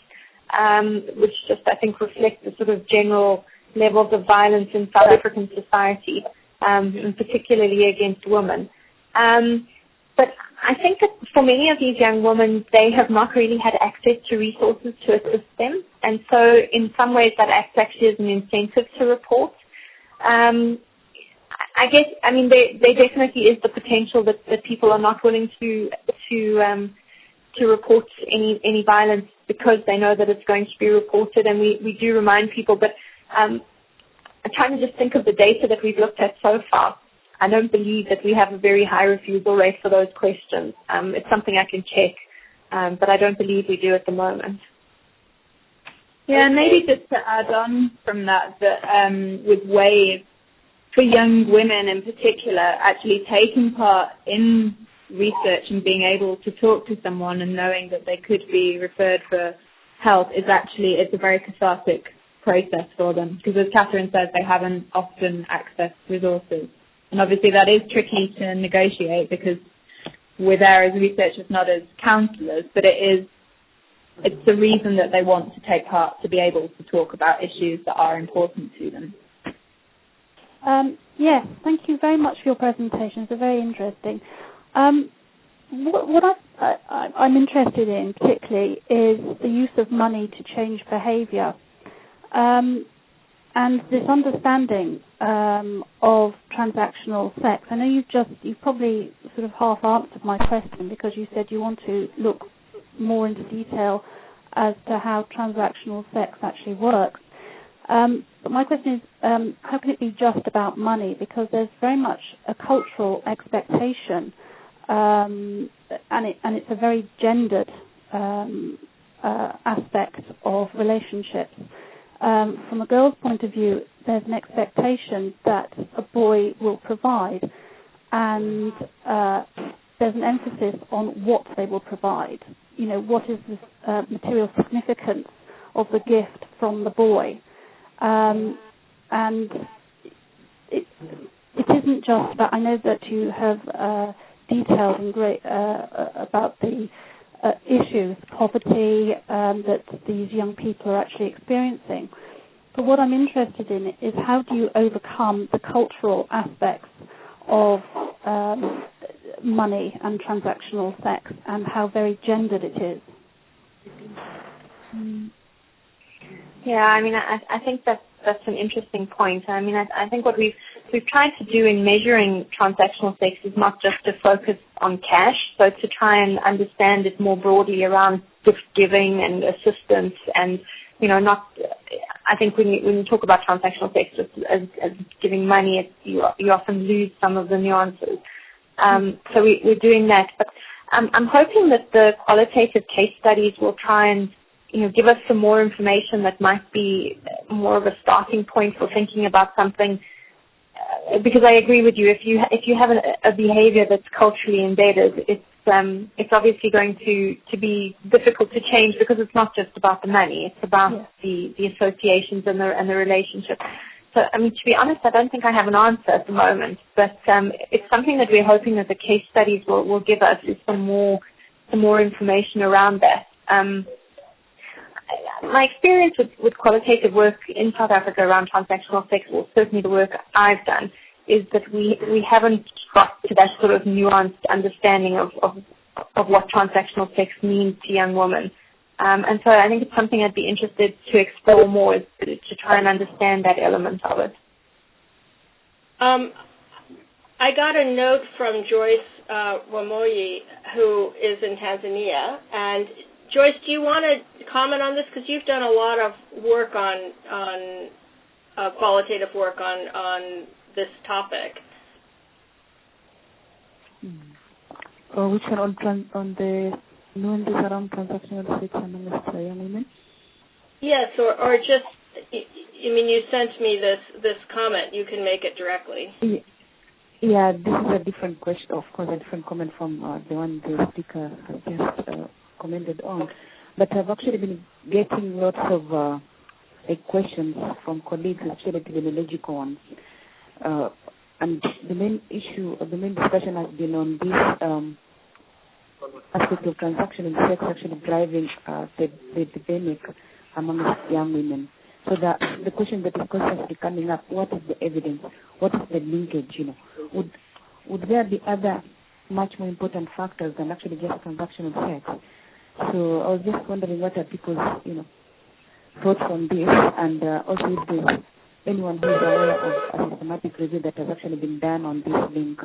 which just, I think, reflect the sort of general levels of violence in South African society, and particularly against women. But I think that for many of these young women, they have not really had access to resources to assist them. And so in some ways that acts actually as an incentive to report. I guess, I mean, there definitely is the potential that people are not willing to report any violence because they know that it's going to be reported, and we do remind people. But I'm trying to just think of the data that we've looked at so far. I don't believe that we have a very high refusal rate for those questions. It's something I can check, but I don't believe we do at the moment. Yeah, and maybe just to add on from that with WAVE, for young women in particular, actually taking part in research and being able to talk to someone and knowing that they could be referred for help it's a very cathartic process for them, because as Catherine says, they haven't often accessed resources. And obviously that is tricky to negotiate, because we're there as researchers, not as counsellors, but it's the reason that they want to take part, to be able to talk about issues that are important to them. Yes, thank you very much for your presentations. They're very interesting. What I'm interested in particularly is the use of money to change behaviour, and this understanding of transactional sex. I know you've probably sort of half answered my question, because you said you want to look more into detail as to how transactional sex actually works. But my question is, how can it be just about money? Because there's very much a cultural expectation, and it's a very gendered aspect of relationships. From a girl's point of view, there's an expectation that a boy will provide, and there's an emphasis on what they will provide. You know, what is the material significance of the gift from the boy? And it isn't just that. I know that you have detailed and great about the issues, poverty, that these young people are actually experiencing. But what I'm interested in is, how do you overcome the cultural aspects of money and transactional sex, and how very gendered it is? Yeah, I mean, I think that's an interesting point. I mean, I think what we've tried to do in measuring transactional sex is not just to focus on cash, so to try and understand it more broadly around gift giving and assistance, and not. I think when you talk about transactional sex just as giving money, you often lose some of the nuances. So we're doing that, but I'm hoping that the qualitative case studies will try and give us some more information that might be more of a starting point for thinking about something. Because I agree with you, if you have a behavior that's culturally embedded, it's obviously going to be difficult to change, because it's not just about the money, it's about the associations and the relationship. So, I mean, to be honest, I don't think I have an answer at the moment, but it's something that we're hoping that the case studies will give us, is some more information around that. My experience with qualitative work in South Africa around transactional sex, or certainly the work I've done, is that we haven't got to that sort of nuanced understanding of what transactional sex means to young women. And so I think it's something I'd be interested to explore more, to try and understand that element of it. I got a note from Joyce Wamoyi, who is in Tanzania. And Joyce, do you want to comment on this? Because you've done a lot of work on qualitative work on this topic. Which are on the nuances around transactional sex among young women? Yes, or just, I mean, you sent me this comment. You can make it directly. Yeah, this is a different question, of course, a different comment from the one the speaker has just commented on. But I've actually been getting lots of questions from colleagues, especially epidemiological ones. And the main issue, the main discussion has been on this aspect of transaction and sex actually driving the epidemic among young women. So the question that is constantly coming up: what is the evidence? What is the linkage? Would there be other much more important factors than actually just transactional sex? So I was just wondering, what are people's thoughts on this, and also if there's anyone who is aware of a systematic review that has actually been done on this link.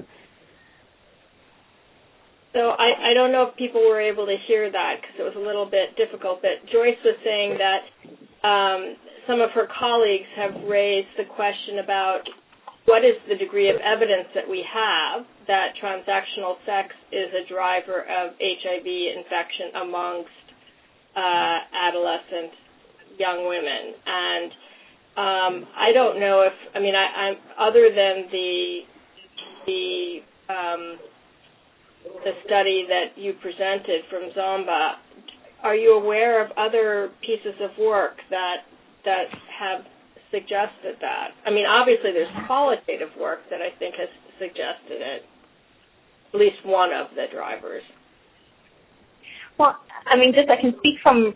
So I don't know if people were able to hear that, because it was a little bit difficult, but Joyce was saying that some of her colleagues have raised the question about what is the degree of evidence that we have that transactional sex is a driver of HIV infection amongst adolescent young women. And I don't know if, I'm other than the study that you presented from Zomba, are you aware of other pieces of work that have suggested that? Obviously there's qualitative work that I think has suggested it, at least one of the drivers. Well, I can speak from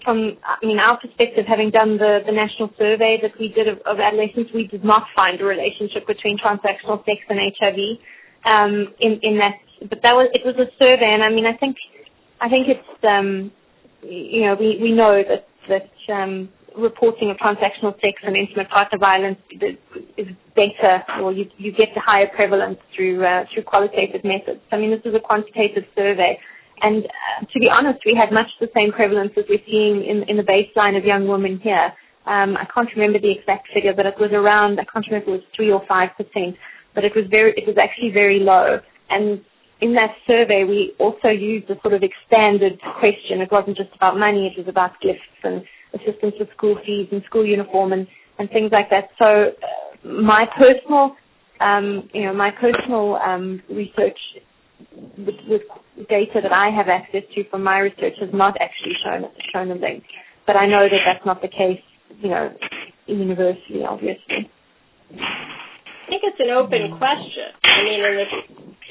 our perspective, having done the national survey that we did of adolescents, we did not find a relationship between transactional sex and HIV in that. But it was a survey, and I think it's we know that reporting of transactional sex and intimate partner violence is better, or you get the higher prevalence through qualitative methods. This is a quantitative survey. And to be honest, we had much the same prevalence as we're seeing in the baseline of young women here. I can't remember the exact figure, but it was around, I can't remember if it was 3 or 5%, but it was actually very low. And in that survey, we also used a sort of expanded question. It wasn't just about money, it was about gifts and assistance with school fees and school uniform and things like that. So my personal research with data that I have access to from my research has not actually shown a link. But I know that that's not the case, universally, obviously. I think it's an open question.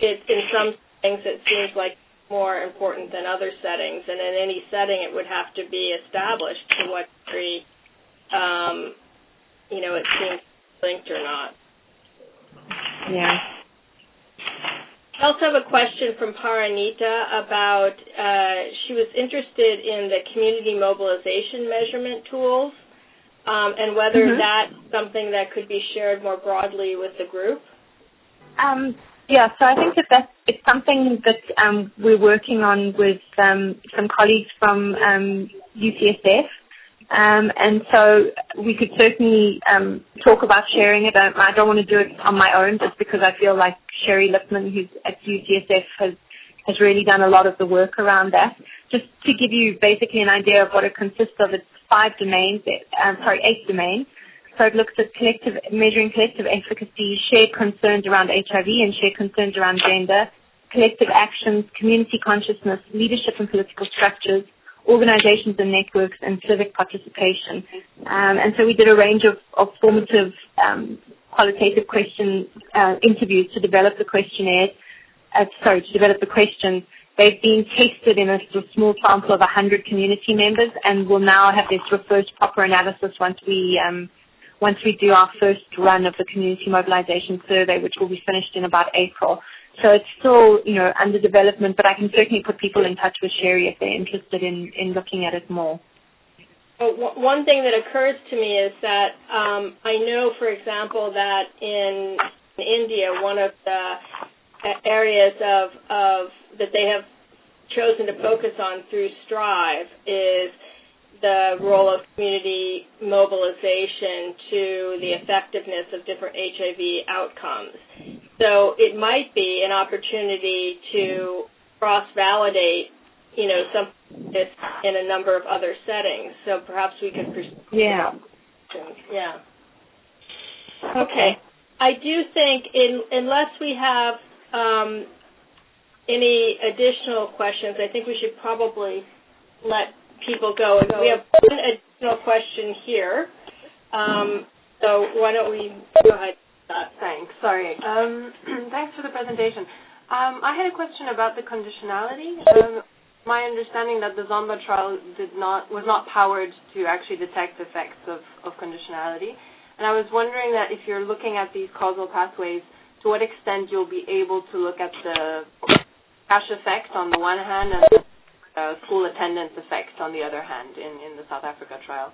In some settings it seems like more important than other settings, and in any setting it would have to be established to what degree, it seems linked or not. Yeah. I also have a question from Paranita about, she was interested in the community mobilization measurement tools and whether that's something that could be shared more broadly with the group. So I think it's something that we're working on with some colleagues from UCSF. And so we could certainly talk about sharing it. I don't want to do it on my own just because I feel like Sherry Lipman, who's at UCSF, has really done a lot of the work around that. Just to give you basically an idea of what it consists of, it's 8 domains. So it looks at measuring collective efficacy, shared concerns around HIV and shared concerns around gender, collective actions, community consciousness, leadership and political structures, organizations and networks, and civic participation. And so we did a range of formative qualitative question interviews to develop the questionnaires, to develop the questions. They've been tested in a sort of small sample of 100 community members, and will now have their sort of first proper analysis once we do our first run of the community mobilization survey, which will be finished in about April. So it's still, under development, but I can certainly put people in touch with Sherry if they're interested in looking at it more. One thing that occurs to me is that I know, for example, that in India, one of the areas of that they have chosen to focus on through STRIVE is the role of community mobilization to the effectiveness of different HIV outcomes. So it might be an opportunity to cross-validate, some of this in a number of other settings. So perhaps we could pursue. Yeah. Yeah. Okay. I do think, unless we have any additional questions, I think we should probably let people go. We have one additional question here. So why don't we go ahead? Thanks. Sorry. Thanks for the presentation. I had a question about the conditionality. My understanding that the Zomba trial was not powered to actually detect effects of conditionality. And I was wondering that if you're looking at these causal pathways, to what extent you'll be able to look at the cash effect on the one hand and the school attendance effect on the other hand in the South Africa trial.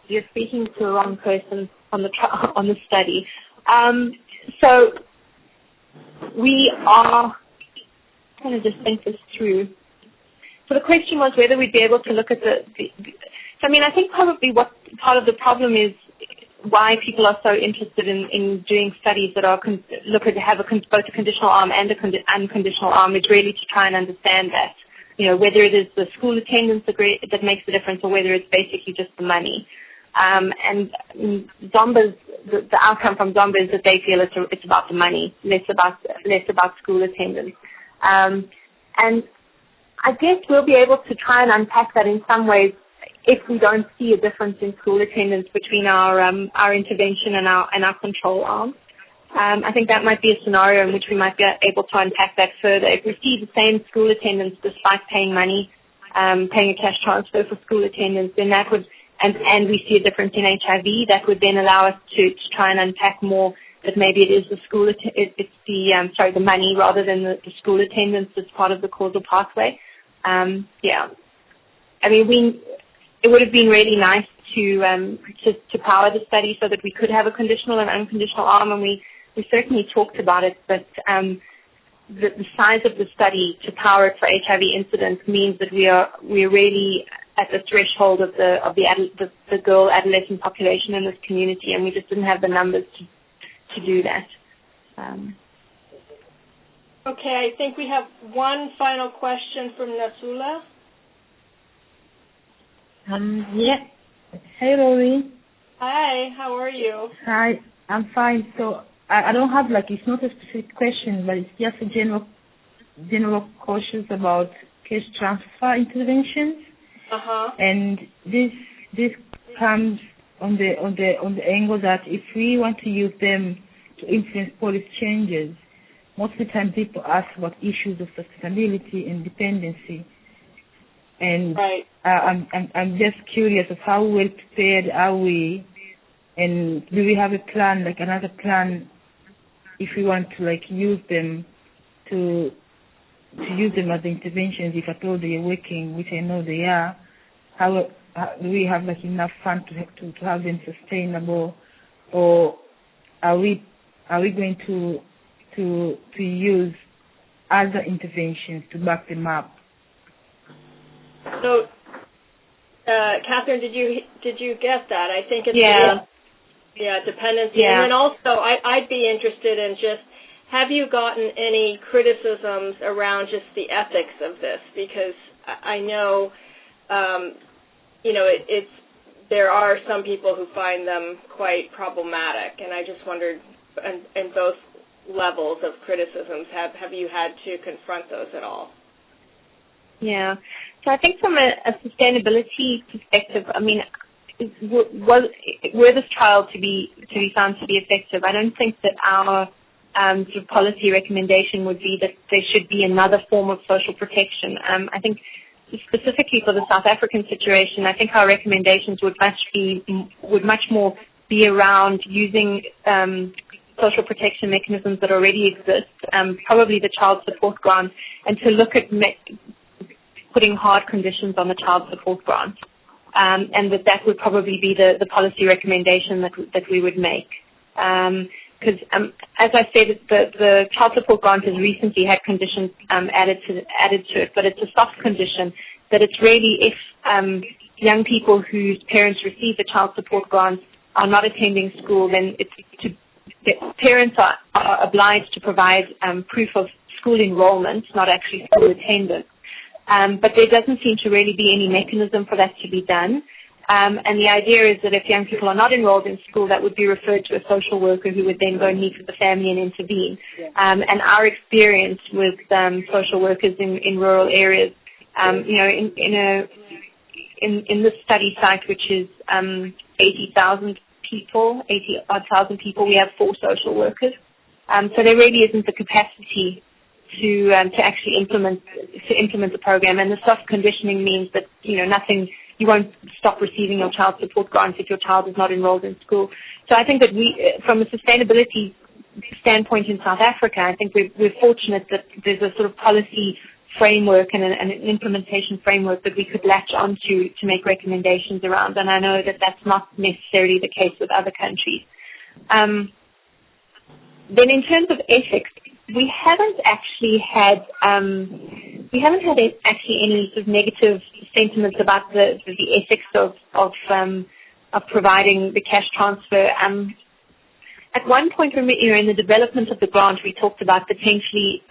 You're speaking to the wrong person on the study. So we are going to just think this through. So the question was whether we'd be able to look at I mean, I think probably what part of the problem is why people are so interested in doing studies that are have both a conditional arm and an unconditional arm is really to try and understand that, whether it is the school attendance that makes the difference or whether it's basically just the money. And Zomba's the outcome from Zomba is that they feel it's about the money, less about school attendance. And I guess we'll be able to try and unpack that in some ways if we don't see a difference in school attendance between our intervention and our control arm. I think that might be a scenario in which we might be able to unpack that further. If we see the same school attendance despite paying money, paying a cash transfer for school attendance, then that would, and we see a difference in HIV, that would then allow us to try and unpack more that maybe it is the money rather than the school attendance that's part of the causal pathway. I mean, it would have been really nice to power the study so that we could have a conditional and unconditional arm, and we certainly talked about it, but the size of the study to power it for HIV incidence means that we're really at the threshold of the girl adolescent population in this community, and we just didn't have the numbers to do that. Okay, I think we have one final question from Nasula. Hey, Rory. Hi, how are you? Hi, I'm fine. So I don't have, it's not a specific question, but it's just a general questions about case transfer interventions. And this comes on the angle that if we want to use them to influence policy changes, most of the time people ask about issues of sustainability and dependency. And I'm just curious of how well prepared are we, and do we have a plan, another plan, if we want to use them to use them as interventions, if at all they are working, which I know they are. How do we have enough funds to have them sustainable, or are we going to use other interventions to back them up? So, Catherine, did you get that? I think it's dependency. Yeah. And then also, I'd be interested in just, have you gotten any criticisms around just the ethics of this? Because I know, there are some people who find them quite problematic, and I just wondered, in both levels of criticisms, have you had to confront those at all? Yeah. So I think from a sustainability perspective, I mean, were this trial to be found to be effective, I don't think that our sort of policy recommendation would be that there should be another form of social protection. I think specifically for the South African situation, I think our recommendations would much more be around using social protection mechanisms that already exist, probably the child support grant, and to look at putting hard conditions on the child support grant, and that would probably be the policy recommendation that we would make. Because as I said, the child support grant has recently had conditions added to it, but it's a soft condition that it's really if young people whose parents receive the child support grant are not attending school, then the parents are obliged to provide proof of school enrollment, not actually school attendance. But there doesn't seem to really be any mechanism for that to be done. And the idea is that if young people are not enrolled in school, that would be referred to a social worker who would then go and meet with the family and intervene. And our experience with social workers in rural areas, in this study site, which is 80,000 people, 80,000 people, we have 4 social workers. So there really isn't the capacity to actually implement the program. And the soft conditioning means that you won't stop receiving your child support grant if your child is not enrolled in school. So I think that from a sustainability standpoint in South Africa, I think we're fortunate that there's a sort of policy framework and an implementation framework that we could latch onto to make recommendations around. And I know that that's not necessarily the case with other countries. Then in terms of ethics, we haven't actually had we haven't had actually any sort of negative sentiments about the ethics of providing the cash transfer. At one point, in the development of the grant, we talked about potentially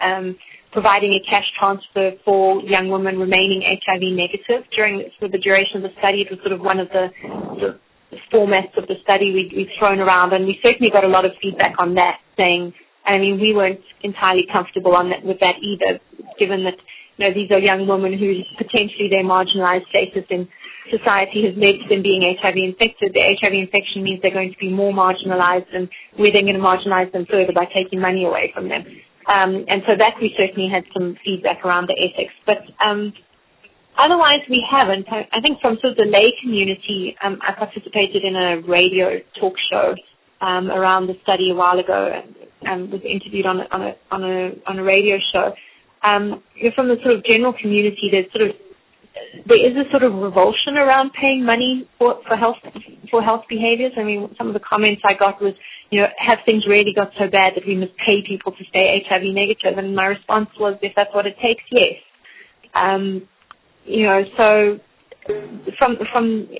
providing a cash transfer for young women remaining HIV negative during the duration of the study. It was sort of one of the formats of the study we've thrown around, and we certainly got a lot of feedback on that, saying, we weren't entirely comfortable with that either, given that these are young women who potentially their marginalized status in society has led to them being HIV infected. The HIV infection means they're going to be more marginalized, and we're then going to marginalize them further by taking money away from them. And so that we certainly had some feedback around the ethics. But otherwise we haven't. I think from sort of the lay community, I participated in a radio talk show around the study a while ago and was interviewed on a radio show. From the sort of general community, there is a sort of revulsion around paying money for health behaviors. Some of the comments I got was, have things really got so bad that we must pay people to stay HIV negative? And my response was, if that's what it takes, yes. So from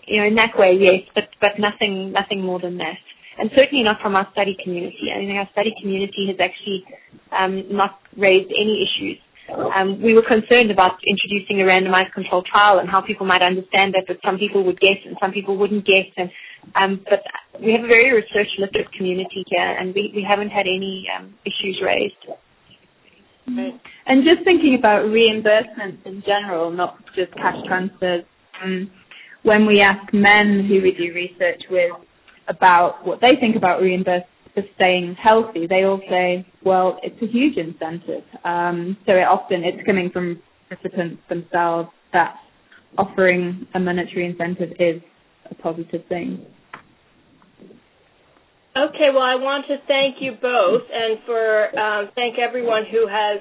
in that way, yes, but nothing more than that. And certainly not from our study community. I think our study community has actually not raised any issues. We were concerned about introducing a randomized controlled trial and how people might understand that some people would guess and some people wouldn't guess. But we have a very research-literate community here, and we haven't had any issues raised. Right. And just thinking about reimbursements in general, not just cash transfers, when we ask men who we do research with about what they think about reimbursement for staying healthy, they all say, well, it's a huge incentive. So it's coming from participants themselves that offering a monetary incentive is a positive thing. Okay, well, I want to thank you both and thank everyone who has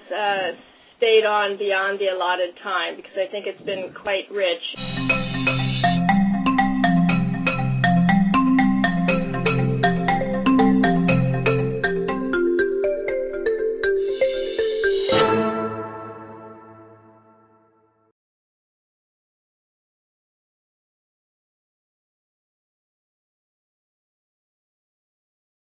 stayed on beyond the allotted time, because I think it's been quite rich.